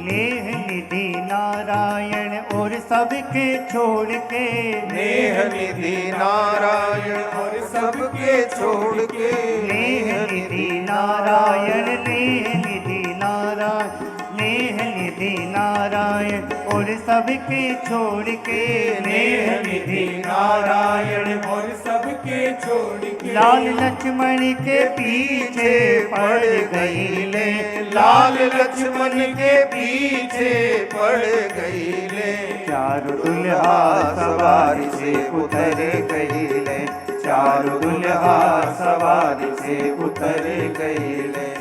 नेह निधि नारायण और सबके छोड़ के, नेह निधि नारायण और सबके छोड़ के, नेह निधि नारायण, नेह निधि नारायण, नेह निधि नारायण और सबके छोड़ के, नेह निधि नारायण और सबके छोड़ के, लाल लक्ष्मण के पीछे पड़ गई ले, लाल लक्ष्मण के पीछे पड़ गई ले, चारों दुल्हा सवारी से उतर गई ले, चारों दुल्हा सवारी से उतर गई ले,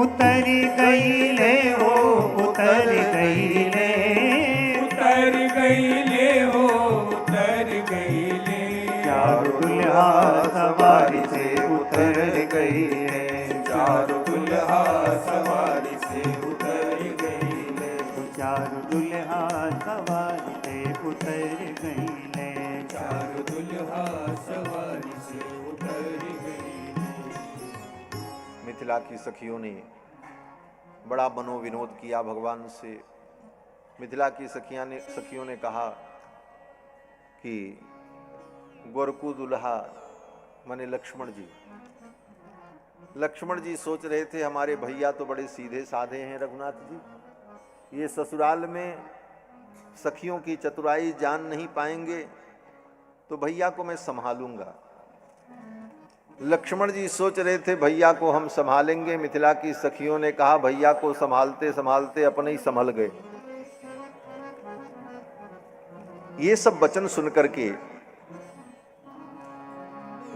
उतर गई ले हो उतर गई ले, उतर गई ले हो उतर गई ले, चारों दुल्हा सवारी से उतर गई ले, चारों दुल्हा सवारी से उतर गई ले, चारों दुल्हा सवारी से उतर गई ले, चारों दुल्हा सवारी से उतर गई ले। मिथिला की सखियों ने बड़ा मनोविनोद किया भगवान से। मिथिला की सखियों ने कहा कि गोरकू दुल्हा माने लक्ष्मण जी, लक्ष्मण जी सोच रहे थे हमारे भैया तो बड़े सीधे साधे हैं रघुनाथ जी, ये ससुराल में सखियों की चतुराई जान नहीं पाएंगे तो भैया को मैं संभालूंगा। लक्ष्मण जी सोच रहे थे भैया को हम संभालेंगे। मिथिला की सखियों ने कहा भैया को संभालते संभालते अपने ही संभल गए। ये सब वचन सुनकर के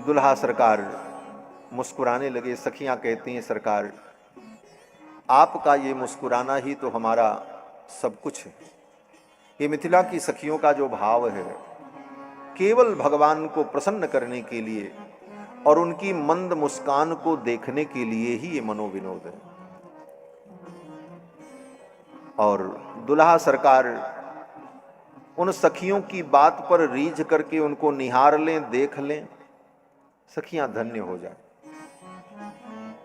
दुल्हा सरकार मुस्कुराने लगे। सखियां कहती हैं सरकार आपका ये मुस्कुराना ही तो हमारा सब कुछ है। ये मिथिला की सखियों का जो भाव है केवल भगवान को प्रसन्न करने के लिए और उनकी मंद मुस्कान को देखने के लिए ही ये मनोविनोद है। और दुल्हा सरकार उन सखियों की बात पर रीझ करके उनको निहार लें, देख लें, सखियां धन्य हो जाए।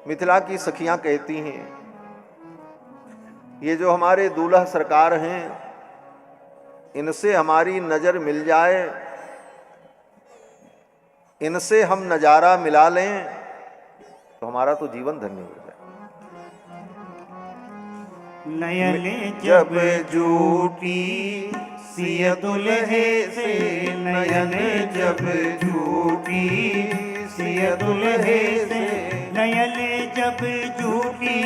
मिथिला की सखियां कहती हैं ये जो हमारे दूल्हा सरकार हैं इनसे हमारी नजर मिल जाए, इनसे हम नजारा मिला लें तो हमारा तो जीवन धन्य हो जाए। नयन जब जूटी सिय दुल्हे से, नयन जब जूटी सिय दुल्हे से, नयन जब जूटी,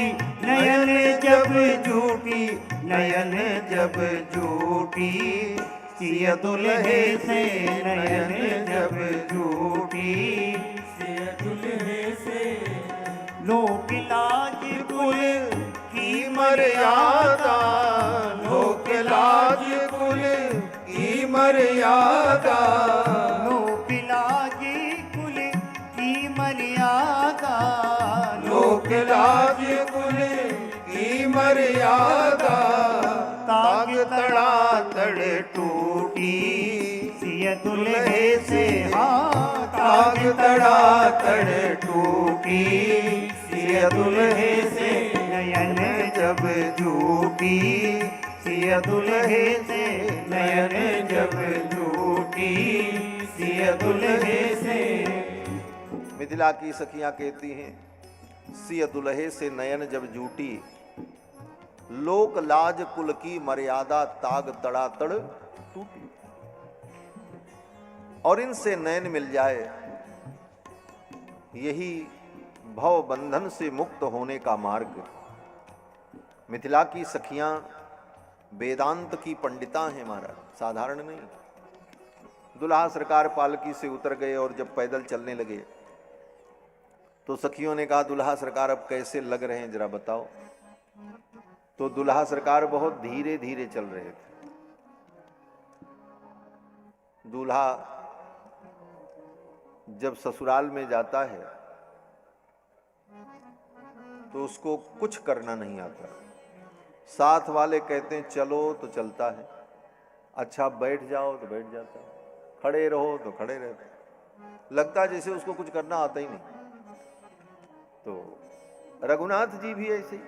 नयन जब जूटी, नयन जब जूटी सिय दुल्हे से, नयन जब जूटी सिय दुल्हे से, लोक लाज कुल की मर्यादा, लोक लाज कुल की मर्यादा, लोक लाज कुल की मर्यादा, लोक लाज कुल की मर्यादा, ताग तड़ा तड़ टूटी सिय दुल्हे से, हाँ ताग तड़ा तड़ टूटी सिय दुल्हे से, नयन जब जूटी सिय दुल्हे से, नयन जब जूटी सिय दुल्हे से। मिथिला की सखियां कहती हैं सिय दुल्हे से नयन जब जूटी, लोक लाज कुल की मर्यादा, ताग तड़ातड़ टूटी, और इनसे नयन मिल जाए, यही भव बंधन से मुक्त होने का मार्ग। मिथिला की सखियां वेदांत की पंडिता हैं महाराज, साधारण नहीं। दुल्हा सरकार पालकी से उतर गए और जब पैदल चलने लगे तो सखियों ने कहा, दुल्हा सरकार अब कैसे लग रहे हैं जरा बताओ। तो दुल्हा सरकार बहुत धीरे धीरे चल रहे थे। दूल्हा जब ससुराल में जाता है तो उसको कुछ करना नहीं आता। साथ वाले कहते हैं चलो तो चलता है, अच्छा बैठ जाओ तो बैठ जाता है, खड़े रहो तो खड़े रहते हैं। लगता है जैसे उसको कुछ करना आता ही नहीं। तो रघुनाथ जी भी ऐसे ही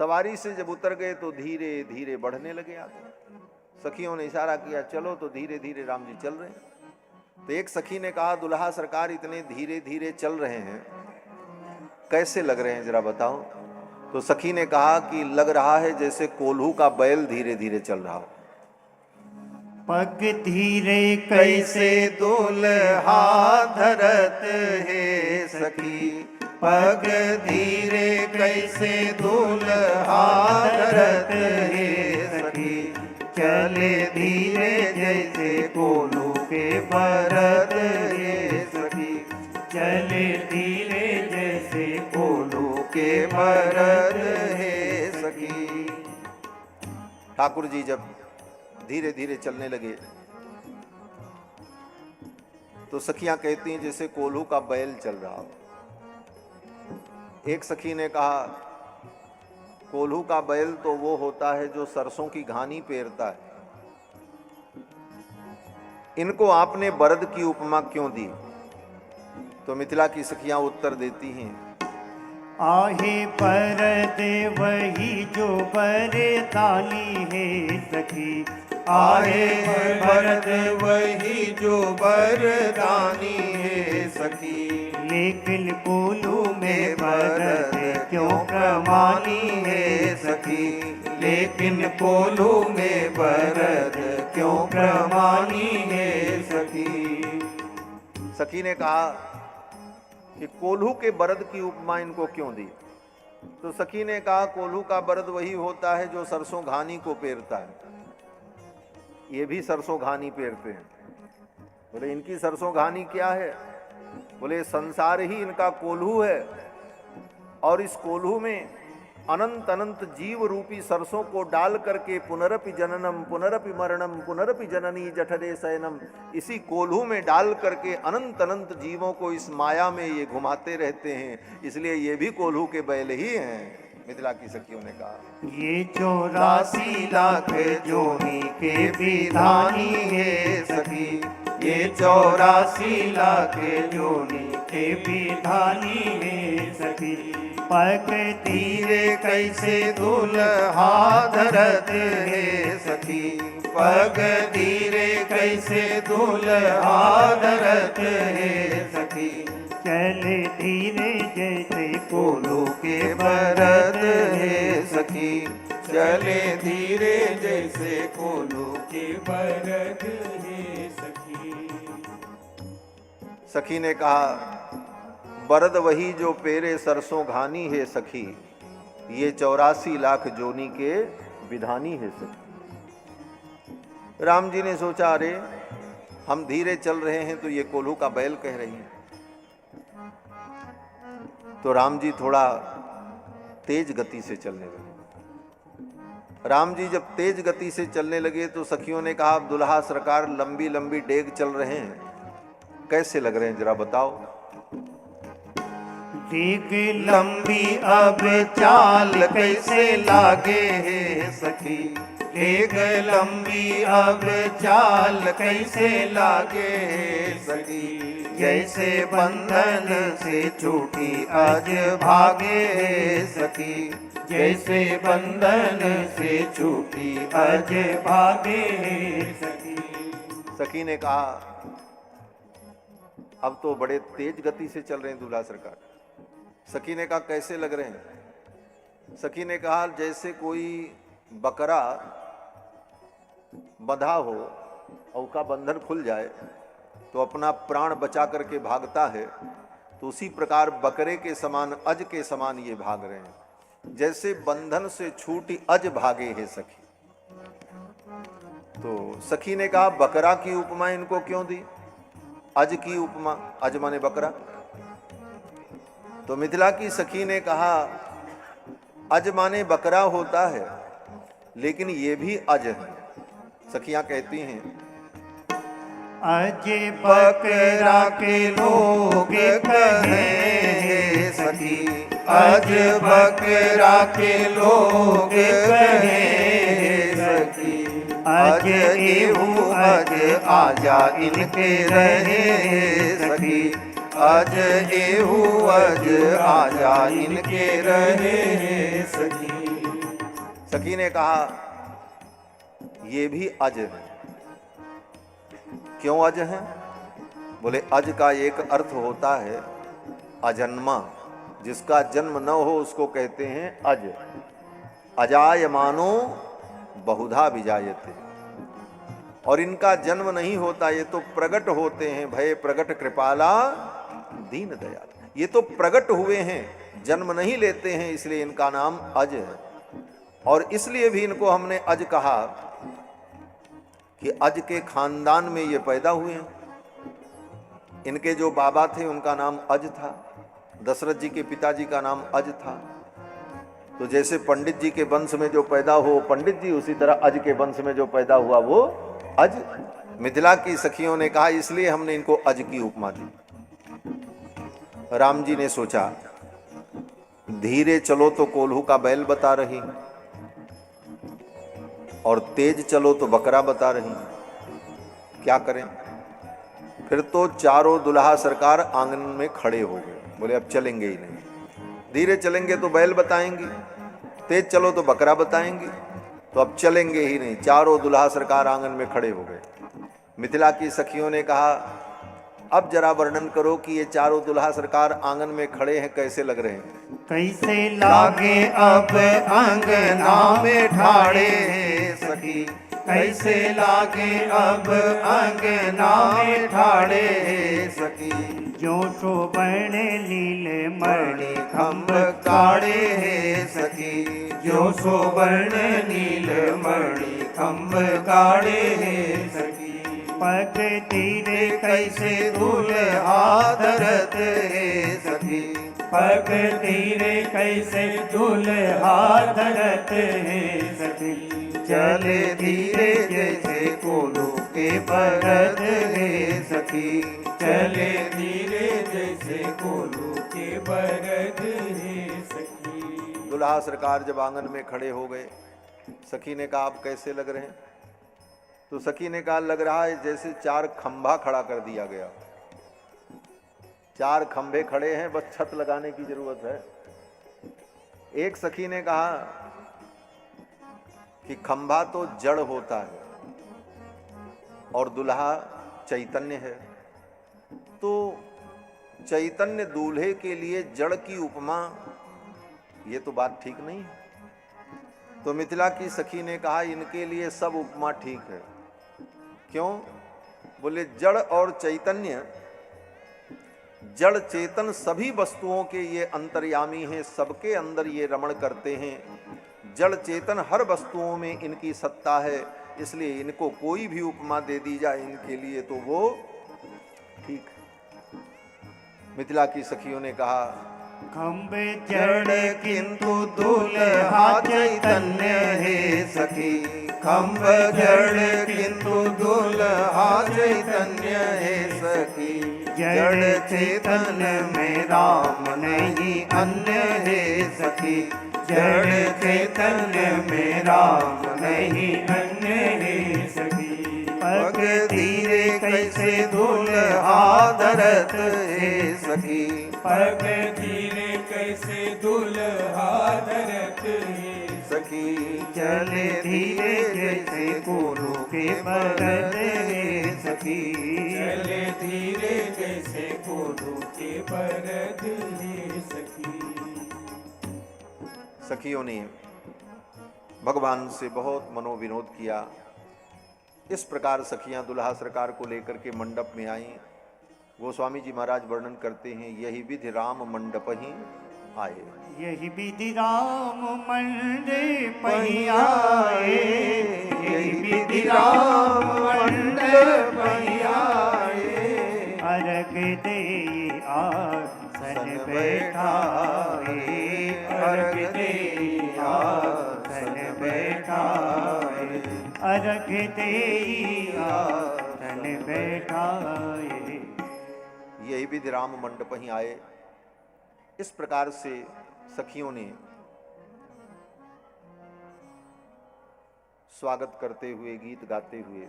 सवारी से जब उतर गए तो धीरे धीरे बढ़ने लगे आगे। सखियों ने इशारा किया चलो, तो धीरे धीरे राम जी चल रहे हैं। तो एक सखी ने कहा, दुल्हा सरकार इतने धीरे धीरे चल रहे हैं, कैसे लग रहे हैं जरा बताओ। तो सखी ने कहा कि लग रहा है जैसे कोल्हू का बैल धीरे धीरे चल रहा हो। पग धीरे कैसे दुल्हा धरत है सखी, पग धीरे कैसे दुल्हा धरत है सखी, चले धीरे जैसे कोल्हू के बरत है सखी, चले धीरे जैसे कोल्हू के बरत है सखी। ठाकुर जी जब धीरे धीरे चलने लगे तो सखियां कहती हैं जैसे कोल्हू का बैल चल रहा हो। एक सखी ने कहा, कोल्हू का बैल तो वो होता है जो सरसों की घानी पेरता है, इनको आपने बरद की उपमा क्यों दी। तो मिथिला की सखियां उत्तर देती हैं, आहे बरद वही जो बरदानी है सखी, आहे बरद वही जो बरदानी है सखी, लेकिन कोल्हू में बरद क्यों कमानी है सखी, लेकिन कोल्हू में बरद क्यों कमानी है सखी। सखी ने कहा कि कोल्हू के बरद की उपमा इनको क्यों दी। तो सखी ने कहा, कोल्हू का बरद वही होता है जो सरसों घानी को पेरता है, ये भी सरसों घानी पेरते हैं। बोले इनकी सरसों घानी क्या है। बोले संसार ही इनका कोल्हू है, और इस कोल्हू में अनंत अनंत जीव रूपी सरसों को डाल करके पुनरपि जननम पुनरपि मरणम पुनरपि जननी जठरे शयनम, इसी कोल्हू में डाल करके अनंत अनंत जीवों को इस माया में ये घुमाते रहते हैं, इसलिए ये भी कोल्हू के बैल ही हैं। मिथिला की सखियों ने कहा, ये 84 लाख जोनी के विधानी है सखी, ये 84 लाख जोनी के विधानी है सखी, पग धीरे कैसे दुल्हा धरत है सखी, पग धीरे कैसे दुल्हा धरत है सखी, चले धीरे जैसे कोल्हू के बरद है सखी, चले धीरे जैसे कोल्हू के बरद है सखी। सखी ने कहा, बरद वही जो पेरे सरसों घानी है सखी, ये 84 लाख जोनी के विधानी है सखी। राम जी ने सोचा, अरे हम धीरे चल रहे हैं तो ये कोल्हू का बैल कह रही हैं। तो राम जी थोड़ा तेज गति से चलने लगे। राम जी जब तेज गति से चलने लगे तो सखियों ने कहा, दुल्हा सरकार लंबी लंबी डेग चल रहे हैं, कैसे लग रहे हैं जरा बताओ। डेग लंबी अब चाल कैसे लागे है सखी, डेग लंबी अब चाल कैसे लागे है सखी, जैसे बंधन से छूटी आज भागे है सखी, जैसे बंधन से छूटी आज भागे है सखी। सखी ने कहा, अब तो बड़े तेज गति से चल रहे हैं दूल्हा सरकार। सखी ने कहा, कैसे लग रहे हैं। सखी ने कहा, जैसे कोई बकरा बंधा हो और उसका बंधन खुल जाए तो अपना प्राण बचा करके भागता है, तो उसी प्रकार बकरे के समान, अज के समान ये भाग रहे हैं। जैसे बंधन से छूटी अज भागे है सखी। तो सखी ने कहा बकरा की उपमा इनको क्यों दी, अज की उपमा, अज माने बकरा। तो मिथिला की सखी ने कहा अज माने बकरा होता है, लेकिन ये भी अज है। सखियां कहती हैं अज बकरा के लोग कहे सखी, अज बकरा के लोग कहे सखी, अज एहू अज आजा इनके रहे सखी, अज एहू अज आजा इनके रहे सखी। सखी ने कहा ये भी अज है। क्यों अज है? बोले अज का एक अर्थ होता है अजन्मा, जिसका जन्म न हो उसको कहते हैं अज। अजायमानो बहुधा विजायते, और इनका जन्म नहीं होता, ये तो प्रगट होते हैं। भय प्रगट कृपाला दीन दयाल, ये तो प्रगट हुए हैं, जन्म नहीं लेते हैं, इसलिए इनका नाम अज है। और इसलिए भी इनको हमने अज कहा कि अज के खानदान में ये पैदा हुए हैं। इनके जो बाबा थे उनका नाम अज था, दशरथ जी के पिताजी का नाम अज था। तो जैसे पंडित जी के वंश में जो पैदा हो पंडित जी, उसी तरह अज के वंश में जो पैदा हुआ वो अज। मिथिला की सखियों ने कहा इसलिए हमने इनको अज की उपमा दी। राम जी ने सोचा धीरे चलो तो कोल्हू का बैल बता रही, और तेज चलो तो बकरा बता रही, क्या करें? फिर तो चारों दुल्हा सरकार आंगन में खड़े हो गए। बोले अब चलेंगे ही नहीं, धीरे चलेंगे तो बैल बताएंगे, तेज चलो तो बकरा बताएंगे, तो अब चलेंगे ही नहीं। चारों दुल्हा सरकार आंगन में खड़े हो गए। मिथिला की सखियों ने कहा अब जरा वर्णन करो कि ये चारों दुल्हा सरकार आंगन में खड़े हैं, कैसे लग रहे हैं? कैसे लागे अब अंगना में ठाड़े सखी, कैसे लागे अब अंगना में ठाड़े सखी, जो शोभन नीले मणि खंभ काढ़े सखी, जो शोभन नीले मणि खंभ काढ़े सखी, पग तीरे कैसे दूल्हा धरत है सखी, पग तीरे कैसे दूल्हा धरत है सखी, चले धीरे जैसे कोल्हू के भरत है सखी, चले धीरे जैसे कोल्हू के भरत है सखी। दुल्हा सरकार जब आंगन में खड़े हो गए, सखी ने कहा आप कैसे लग रहे हैं? तो सखी ने कहा लग रहा है जैसे चार खंभा खड़ा कर दिया गया। चार खंभे खड़े हैं, बस छत लगाने की जरूरत है। एक सखी ने कहा कि खंभा तो जड़ होता है और दुल्हा चैतन्य है, तो चैतन्य दूल्हे के लिए जड़ की उपमा, ये तो बात ठीक नहीं है। तो मिथिला की सखी ने कहा इनके लिए सब उपमा ठीक है। क्यों? बोले जड़ और चैतन्य, जड़ चेतन सभी वस्तुओं के ये अंतर्यामी हैं, सबके अंदर ये रमण करते हैं। जड़ चेतन हर वस्तुओं में इनकी सत्ता है, इसलिए इनको कोई भी उपमा दे दी जाए इनके लिए तो वो ठीक है। मिथिला की सखियों ने कहा खंभे जड़ किंतु दूल्हा चैतन्य है सखी, खंभ जड़ किंतु दूल्हा चैतन्य है सखी, जड़ चेतन में राम नहीं अन्य है सखी, जड़ चेतन में राम नहीं अन्य है सखी, पग धीरे कैसे दूल्हा धरत है सखी, पग धीरे कैसे दूल्हा धरत है सखी, चले धीरे जैसे कोल्हू के भरत है सखी, चले धीरे जैसे कोल्हू के भरत है सखी। सखियों ने भगवान से बहुत मनोविनोद किया इस प्रकार सखियां दुल्हा सरकार को लेकर के मंडप में आई। गोस्वामी जी महाराज वर्णन करते हैं, यही विधि राम मंडप ही आए। यही विधि राम मंडप ही आए, यही विधि राम मंडप ही आए। अर्घ दे आसन बैठाए, अर्घ दे आसन बैठाए, अर्घ दे आसन बैठाए। यही विधि राम मंडप ही आए। इस प्रकार से सखियों ने स्वागत करते हुए, गीत गाते हुए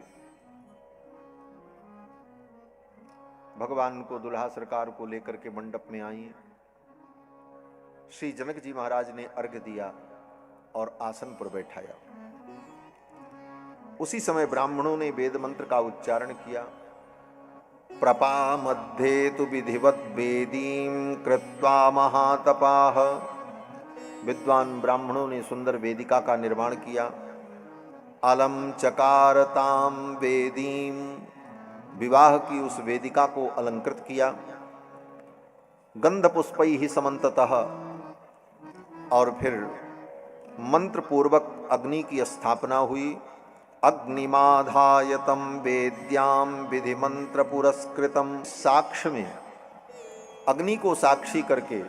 भगवान को, दुल्हा सरकार को लेकर के मंडप में आई। श्री जनक जी महाराज ने अर्घ्य दिया और आसन पर बैठाया। उसी समय ब्राह्मणों ने वेद मंत्र का उच्चारण किया। प्रपा मध्ये तु विधिवत वेदीं कृत्वा महातपाः। विद्वान ब्राह्मणों ने सुंदर वेदिका का निर्माण किया। अलम चकारताम वेदीं, विवाह की उस वेदिका को अलंकृत किया। गंध पुष्पैः समन्ततः, और फिर मंत्र पूर्वक अग्नि की स्थापना हुई। अग्निमाधायतम वेद्याम विधि मंत्र पुरस्कृतम। साक्ष्य में अग्नि को साक्षी करके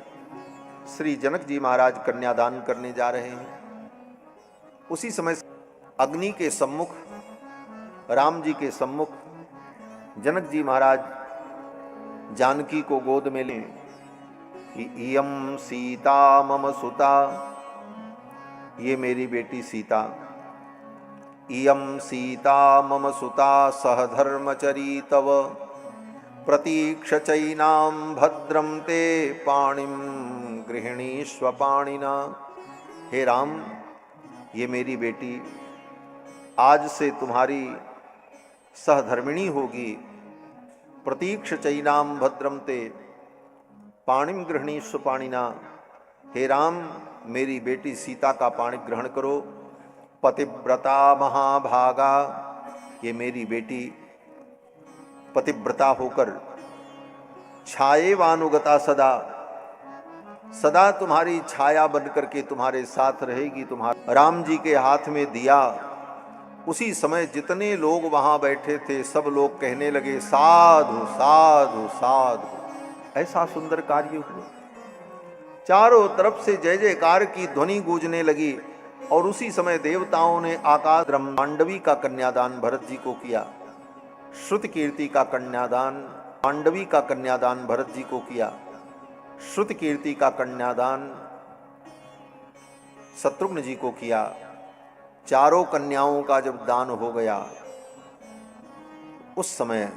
श्री जनक जी महाराज कन्यादान करने जा रहे हैं। उसी समय अग्नि के सम्मुख, राम जी के सम्मुख जनक जी महाराज जानकी को गोद में लें कि इयं सीता मम सुता, ये मेरी बेटी सीता। इयं सीता मम सुता सहधर्मचरी तव, प्रतीक्ष चैनां भद्रं ते पाणिं गृहिणीष्व पाणिना। हे राम, ये मेरी बेटी आज से तुम्हारी सहधर्मिणी होगी। प्रतीक्ष चैनां भद्रं ते पाणिं गृहिणीष्व पाणिना। हे राम, मेरी बेटी सीता का पाणी ग्रहण करो। पतिव्रता महाभागा, ये मेरी बेटी पतिव्रता होकर छायेवानुगता सदा, सदा तुम्हारी छाया बनकर के तुम्हारे साथ रहेगी। तुम्हारे राम जी के हाथ में दिया। उसी समय जितने लोग वहां बैठे थे सब लोग कहने लगे, साधु साधु साधु। ऐसा सुंदर कार्य हुआ। चारों तरफ से जय जयकार की ध्वनि गूंजने लगी। और उसी समय देवताओं ने आकाश मांडवी का कन्यादान भरत जी को किया। श्रुत कीर्ति का कन्यादान, मांडवी का कन्यादान भरत जी को किया। श्रुत कीर्ति का कन्यादान शत्रुघ्न जी को किया। चारों कन्याओं का जब दान हो गया, उस समय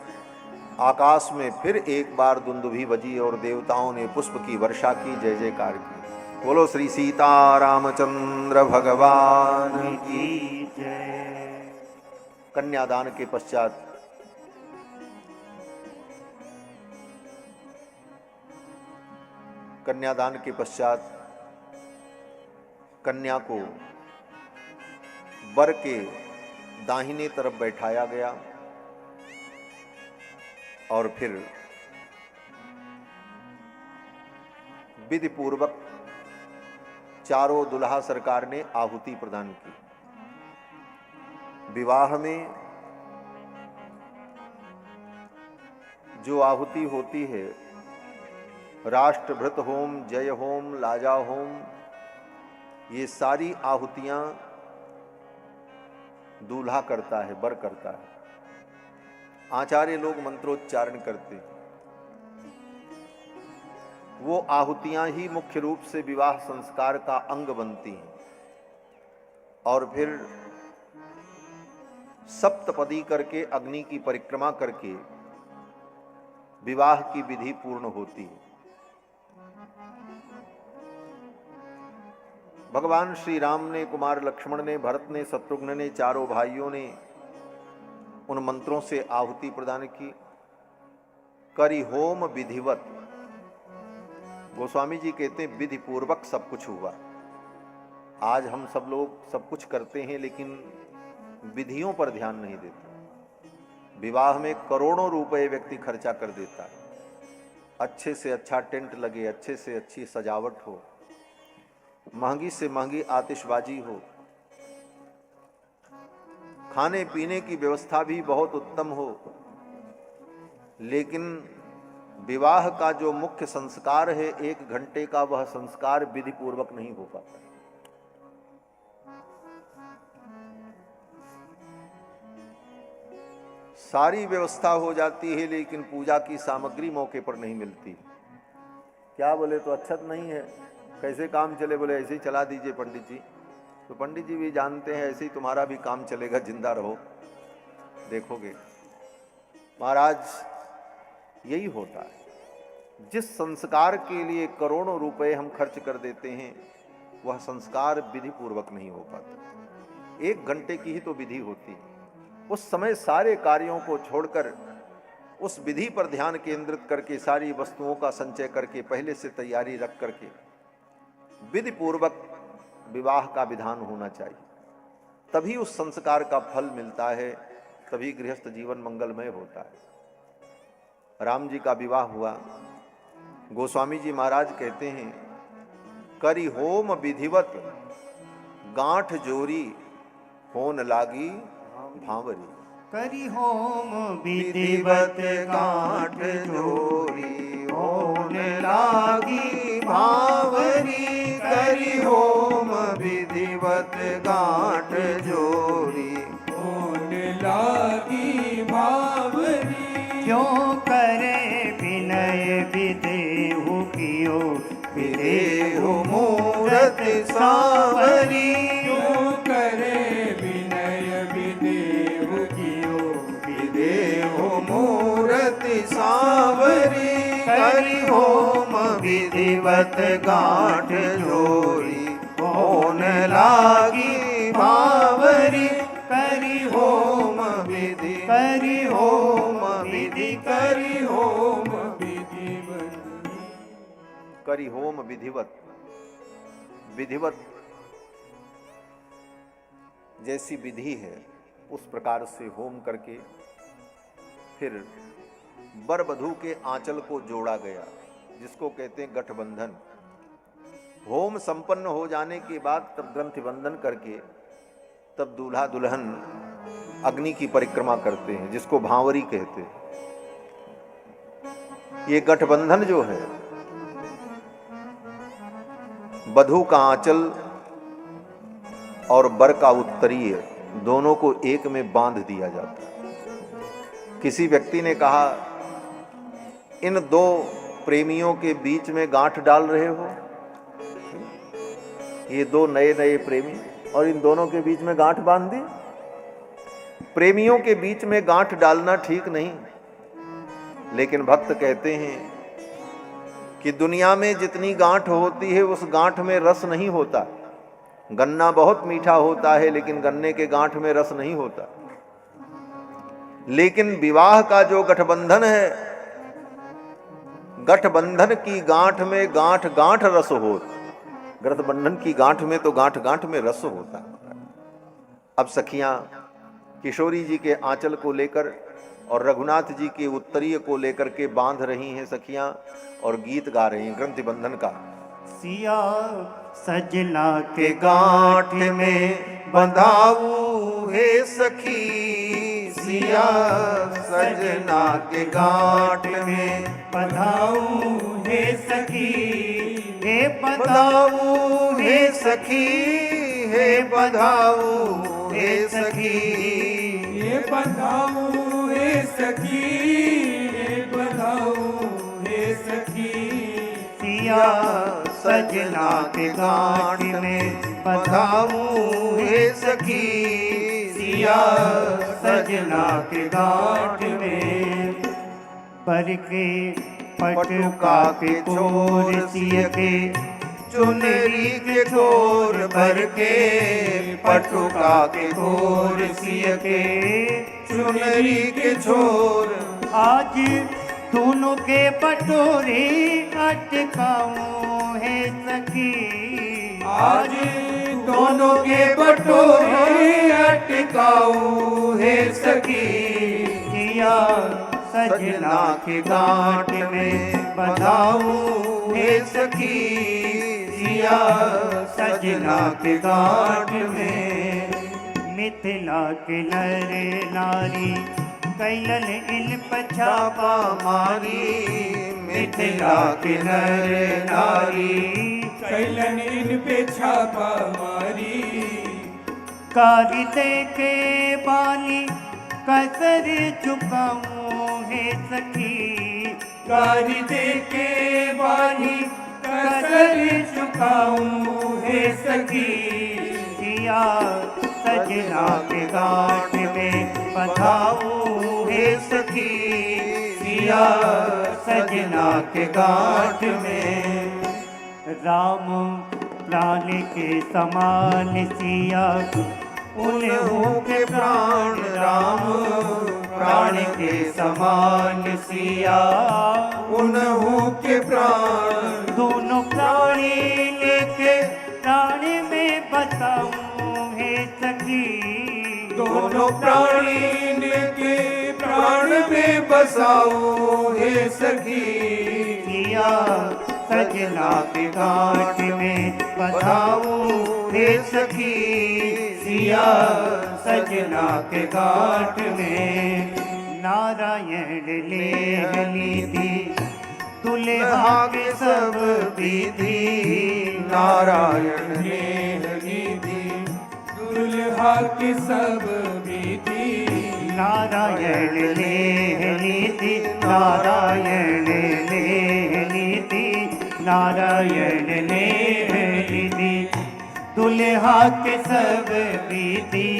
आकाश में फिर एक बार दुंदुभी बजी और देवताओं ने पुष्प की वर्षा की, जय जयकार की। बोलो श्री सीता रामचंद्र भगवान की जय। कन्यादान के पश्चात कन्या को वर के दाहिने तरफ बैठाया गया और फिर विधि पूर्वक चारों दुल्हा सरकार ने आहुति प्रदान की। विवाह में जो आहुति होती है, राष्ट्रभृत होम, जय होम, लाजा होम, ये सारी आहुतियां दूल्हा करता है, वर करता है। आचार्य लोग मंत्रोच्चारण करते हैं। वो आहुतियां ही मुख्य रूप से विवाह संस्कार का अंग बनती हैं। और फिर सप्तपदी करके अग्नि की परिक्रमा करके विवाह की विधि पूर्ण होती है। भगवान श्री राम ने, कुमार लक्ष्मण ने, भरत ने, शत्रुघ्न ने, चारों भाइयों ने उन मंत्रों से आहुति प्रदान की। करि होम विधिवत, गोस्वामी जी कहते हैं विधि पूर्वक सब कुछ हुआ। आज हम सब लोग सब कुछ करते हैं लेकिन विधियों पर ध्यान नहीं देते। विवाह में करोड़ों रुपए व्यक्ति खर्चा कर देता है, अच्छे से अच्छा टेंट लगे, अच्छे से अच्छी सजावट हो, महंगी से महंगी आतिशबाजी हो, खाने पीने की व्यवस्था भी बहुत उत्तम हो, लेकिन विवाह का जो मुख्य संस्कार है 1 घंटे का, वह संस्कार विधि पूर्वक नहीं हो पाता। सारी व्यवस्था हो जाती है लेकिन पूजा की सामग्री मौके पर नहीं मिलती। क्या बोले तो अच्छत नहीं है, कैसे काम चले? बोले ऐसे ही चला दीजिए पंडित जी। तो पंडित जी भी जानते हैं ऐसे ही तुम्हारा भी काम चलेगा, जिंदा रहो, देखोगे। महाराज, यही होता है, जिस संस्कार के लिए करोड़ों रुपए हम खर्च कर देते हैं वह संस्कार विधि पूर्वक नहीं हो पाता। 1 घंटे की ही तो विधि होती है, उस समय सारे कार्यों को छोड़कर उस विधि पर ध्यान केंद्रित करके सारी वस्तुओं का संचय करके पहले से तैयारी रख करके विधि पूर्वक विवाह का विधान होना चाहिए, तभी उस संस्कार का फल मिलता है, तभी गृहस्थ जीवन मंगलमय होता है। राम जी का विवाह हुआ, गोस्वामी जी महाराज कहते हैं, करी होम विधिवत गांठ जोरी होन लागी भांवरी। करी होम विधिवत गांठ जोरी होन लागी भांवरी। करी होम विधिवत गांठ जोरी होन लागी भांवरी। क्यों करे विनय विदेहु कियो विदेहु मूरत सांवरी। क्यों करे विनय विदेहु कियो विदेहु मूरत सांवरी। करी होम विधिवत गांठ जोरी होन लागी भांवरी। करी होम विधि करी होम विधि करी होम विधिवत। करी होम विधिवत, विधिवत जैसी विधि है उस प्रकार से होम करके फिर वर वधू के आंचल को जोड़ा गया, जिसको कहते हैं गठबंधन। होम संपन्न हो जाने के बाद तब ग्रंथि बंधन करके तब दूल्हा दुल्हन अग्नि की परिक्रमा करते हैं, जिसको भांवरी कहते हैं। ये गठबंधन जो है, वधू का आंचल और वर का उत्तरीय दोनों को एक में बांध दिया जाता है। किसी व्यक्ति ने कहा, इन 2 प्रेमियों के बीच में गांठ डाल रहे हो। ये 2 नए नए प्रेमी और इन दोनों के बीच में गांठ बांध दी। प्रेमियों के बीच में गांठ डालना ठीक नहीं, लेकिन भक्त कहते हैं कि दुनिया में जितनी गांठ होती है उस गांठ में रस नहीं होता। गन्ना बहुत मीठा होता है लेकिन गन्ने के गांठ में रस नहीं होता। लेकिन विवाह का जो गठबंधन है, गठबंधन की गांठ में गांठ गांठ रस हो। गठबंधन की गांठ में तो गांठ गांठ में रस होता है। अब सखियां किशोरी जी के आंचल को लेकर और रघुनाथ जी के उत्तरीय को लेकर के बांध रही हैं सखियां और गीत गा रही हैं ग्रंथि बंधन का। सिया सजना के गांठ में बंधाऊ हे सखी। सिया सजना के गांठ में बंधाऊ हे सखी। हे बंधाऊ हे सखी। हे बंधाऊ हे सखी। हे बंधाऊ हे सखी। हे बंधाऊ हे सखी। सिया सजना के गांठ में बंधाऊ हे सखी। सिया सजना के गांठ में पर के पटुका के चोर सिय के चुनरी के चोर भर के। पटुका के चोर सिय के चुनरी के चोर। आज दोनों के पटोरे अटकाऊं है सखी। आज दोनों के पटोरे अटकाऊं है सखी। सिया सजना के गांठ में बंधाऊं हे सखी सिया सजना के गांठ में। मिथिला के नर नारी कैलन इन पछापा मारी मिथिला के नर नारी कैलन इन पे छापा मारी। कारी दे के बाली कसर चुकाऊं हे सखी कारी दे के बाली कसर चुकाऊं हे सखी सिया सजना के गांठ में बंधाऊं हे सखी सिया सजना के गांठ में। राम प्राण के समान सिया उन्हों के प्राण राम प्राण के समान सिया उन्हों के प्राण दोनों प्राणी लेके प्राण में बसाऊं हे सखी दोनों प्राणी के प्राण में बसाओ हे सखी। सिया सजना के गांठ में बंधाऊं हे सखी सिया सजना के गांठ में। नारायण ले लीधी दुल्हा के सब विधि नारायण ने लीधी दुल्हा की सब विधि। नारायण ले लीधी नारायण ले लीधी नारायण ले लीधी दुल्हा के सब विधि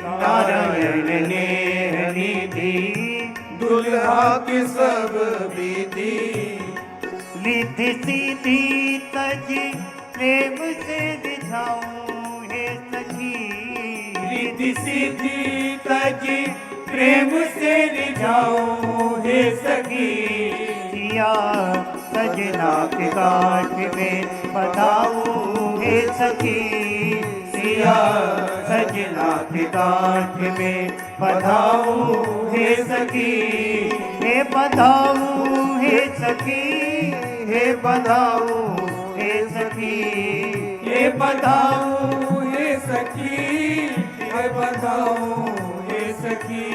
नारायण ले लीधी दुल्हा की सब विधि। रिद्धि सीधी तजी प्रेम से रिझाऊं हे सखी रिद्धि सीधी तजी प्रेम से रिझाऊं हे सखी सिया सजना के गांठ में बंधाऊं हे सखी सिया सजना के गांठ में बंधाऊं हे सखी हे बंधाऊं हे सखी हे बंधाऊं हे सखी हे बधाऊं हे सखी हे बधाऊं हे सखी।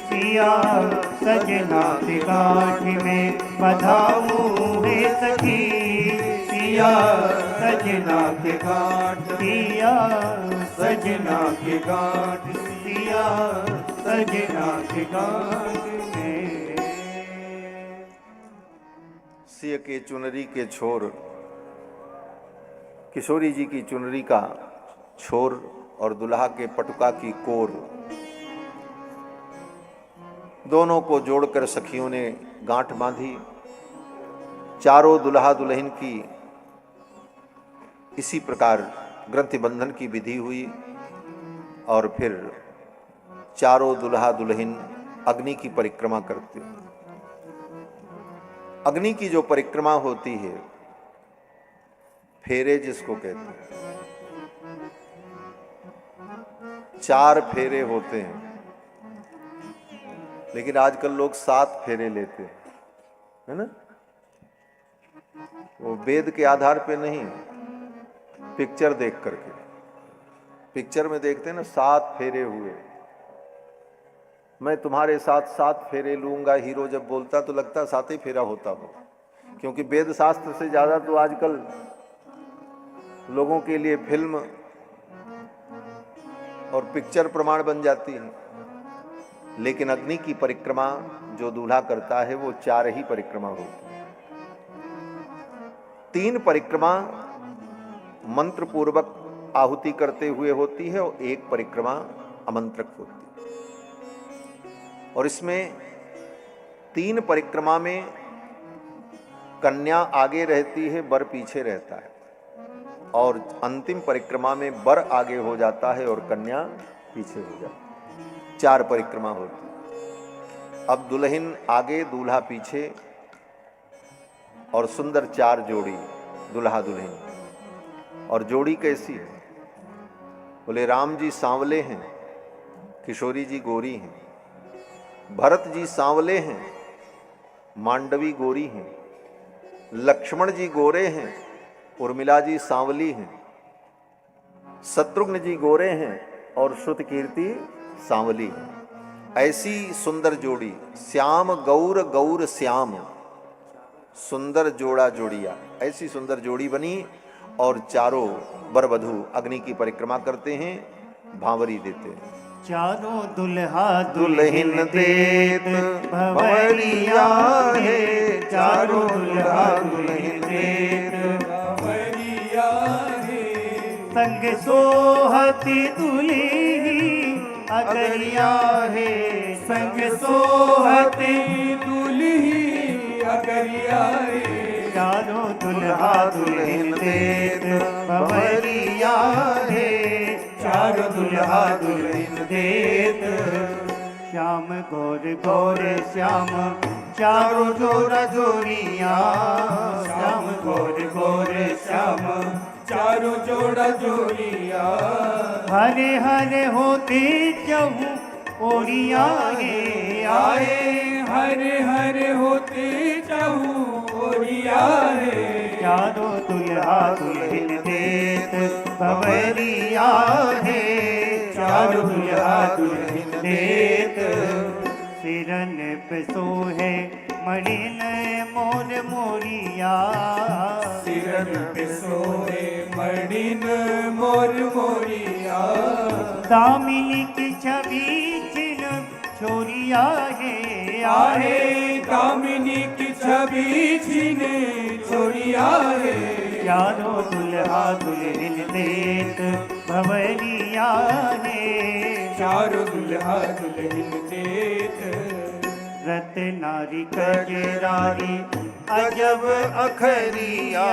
सिया सजना के गांठ में बंधाऊं हे सखी सिया सजना के गांठ सिया सजना के गांठ सिया सजना के गांठ में। सिय के चुनरी के छोर किशोरी जी की चुनरी का छोर और दुल्हा के पटुका की कोर दोनों को जोड़कर सखियों ने गांठ बांधी। चारों दुल्हा दुल्हन की इसी प्रकार ग्रंथि बंधन की विधि हुई और फिर चारों दुल्हा दुल्हन अग्नि की परिक्रमा करते। अग्नि की जो परिक्रमा होती है फेरे जिसको कहते हैं, 4 फेरे होते हैं लेकिन आजकल लोग 7 फेरे लेते हैं, है ना। वो वेद के आधार पे नहीं, पिक्चर देख करके। पिक्चर में देखते हैं ना 7 फेरे हुए, मैं तुम्हारे साथ 7 फेरे लूंगा, हीरो जब बोलता तो लगता 7 ही फेरा होता हो, क्योंकि वेद शास्त्र से ज्यादा तो आजकल लोगों के लिए फिल्म और पिक्चर प्रमाण बन जाती है। लेकिन अग्नि की परिक्रमा जो दूल्हा करता है वो 4 ही परिक्रमा होती है। 3 परिक्रमा मंत्र पूर्वक आहुति करते हुए होती है और 1 परिक्रमा अमंत्रक होती है। और इसमें 3 परिक्रमा में कन्या आगे रहती है, वर पीछे रहता है, और अंतिम परिक्रमा में वर आगे हो जाता है और कन्या पीछे हो जाती है। 4 परिक्रमा होती है। अब दुल्हन आगे, दूल्हा पीछे और सुंदर 4 जोड़ी दुल्हा दुल्हन। और जोड़ी कैसी है? बोले राम जी सांवले हैं, किशोरी जी गोरी हैं, भरत जी सांवले हैं, मांडवी गोरी हैं, लक्ष्मण जी गोरे हैं, उर्मिला जी सांवली हैं, शत्रुघ्न जी गोरे हैं और श्रुतकीर्ति सांवली है। ऐसी सुंदर जोड़ी श्याम गौर गौर श्याम, सुंदर जोड़ा जोड़िया, ऐसी सुंदर जोड़ी बनी और चारों वर वधू अग्नि की परिक्रमा करते हैं, भांवरी देते हैं। चारों दुल्हा दुल्हन देत भंवरिया है, चारों दुल्हा दुल्हन देत भंवरिया है। संग सोहती दुल्ही अगरिया है, संग सोहती दुल्ही अगरिया है। चारों दुल्हा दुल्हन देत भंवरिया है, चारों दुल्हा दुल्हन देत। श्याम गौर गौर श्याम चारों जोड़ा जोड़िया, श्याम गौर गौर श्याम चारों जोड़ा जोड़िया। हरे हरे होते चहु ओरिया है, आए हरे हरे होते चहु ओरिया है। चारों दुल्हा दुल्हन देत भंवरिया है, चारों दुल्हा दुल्हन देत। सिरन पे सोहे मणिन मोर मोरिया, सिरन पे सोए मणिन मोर मोरिया। दामिनी की छवि छिन छोरिया है, आहे कामिनी की छवि छीने छोरिया है। चारों दुल्हा दुल्हन देत भंवरिया है, चारों दुल्हा दुल्हन देत। रत्नारी कजरारी अजब अखरिया,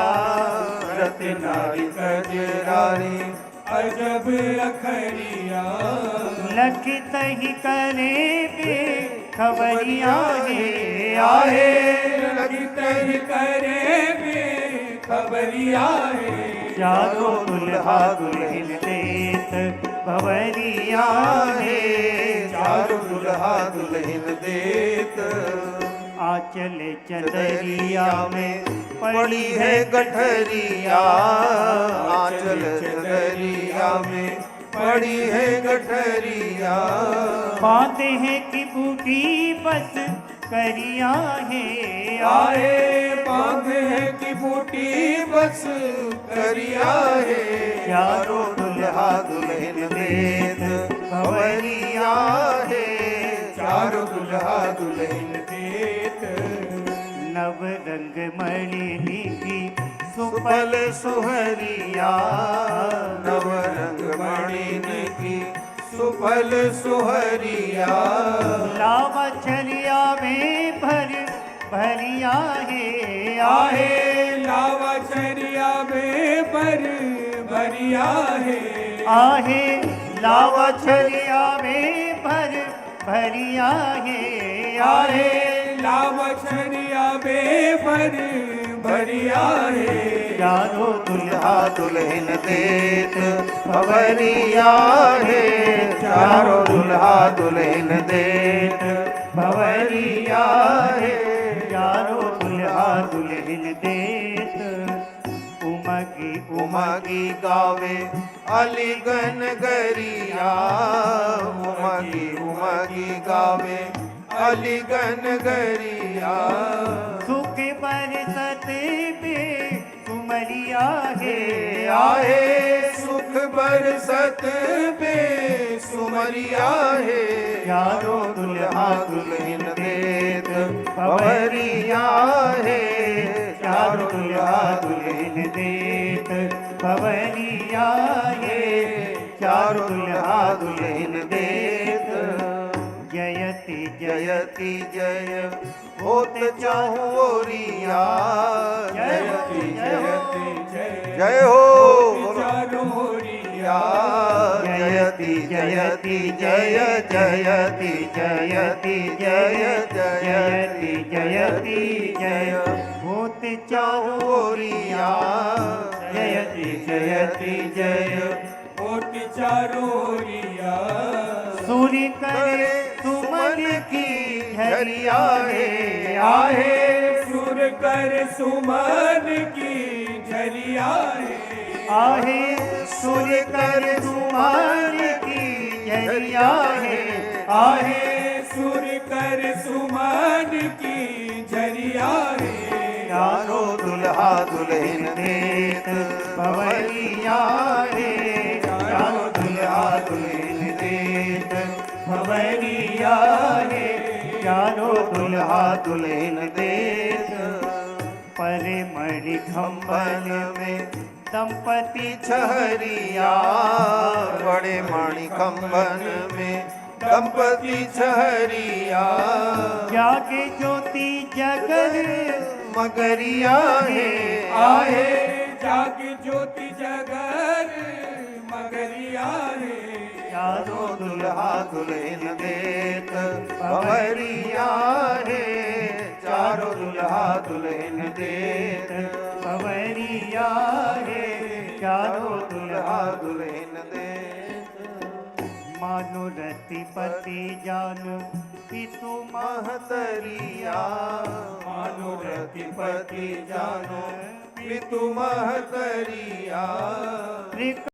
रत्नारी कजरारी अजब अखरिया। लखित ही करे बे खबरिया है, आहे लगित ही करे बे खबरिया है। चारों दुल्हा दुल्हन देत भंवरिया है, चारों दुल्हा दुल्हन देत। आंचल चदरिया में पड़ी है गठरिया, आंचल चदरिया में पड़ी है गठरिया। बातें हैं कि बूटी बस करिया है, आए बांध है कि बूटी बस करिया है। चारों दुल्हा दुल्हन देत भंवरिया है, चारों दुल्हा दुल्हन देत। नव रंग मणिनी की सुफल सुहरिया, नव रंग मणिन की सुफल सुहरिया। लावा छलिया में भरिया है, आहे लावा छरिया में भरिया है। आहे लावा छलिया में भरिया है, आहे लावा छरिया में भरिया है। चारों दुल्हा दुल्हन देत भंवरिया है, चारों दुल्हा दुल्हन देत भंवरिया है, चारों दुल्हा दुल्हन देत। उमगी उमगी गावे अलीगन गरिया, उमगी उमगी गावे अलीगन गरिया। सुख बरसत पे सुमरिया है, आहे सुख बरसत पे सुमरिया है। चारों दुल्हा दुल्हन देत भंवरिया है, चारों दुल्हा दुल्हन देत भंवरिया है, चारों दुल्हा दुल्हन देत। जयति जयति जय होत चाहूं ओरिया, जयति जयति जय जय हो चारों ओरिया। जयति जयति जय जयति जयति जय जयति जयति जय होत चारों ओरिया। जयति जयति जय कोटि चारों ओरिया। सूर्य करे सुमन की झरिया है आहे सुर कर सुमन की झरिया है आहे सुर कर सुमन की झरिया है आहे सुर कर सुमन की झरिया है चारों दुल्हा दुल्हन देत भवरिया है चारों दुल्हा दुल्हन देत भवरिया है चारों दुल्हा दुल्हन देत परे मणि खंबन में दंपति छहरिया बड़े मणि कंबन में दंपति छहरिया जागे ज्योति जगर मगरिया है आहे जाग ज्योति जगर मगरिया है चारों दुल्हा दुल्हन देत भवरिया है चारों दुल्हा दुल्हन देत भवरिया है चारों दुल्हा दुल्हन देत मानो रतिपति जान पितु महतरिया मानो रतिपति जानो पितु महतरिया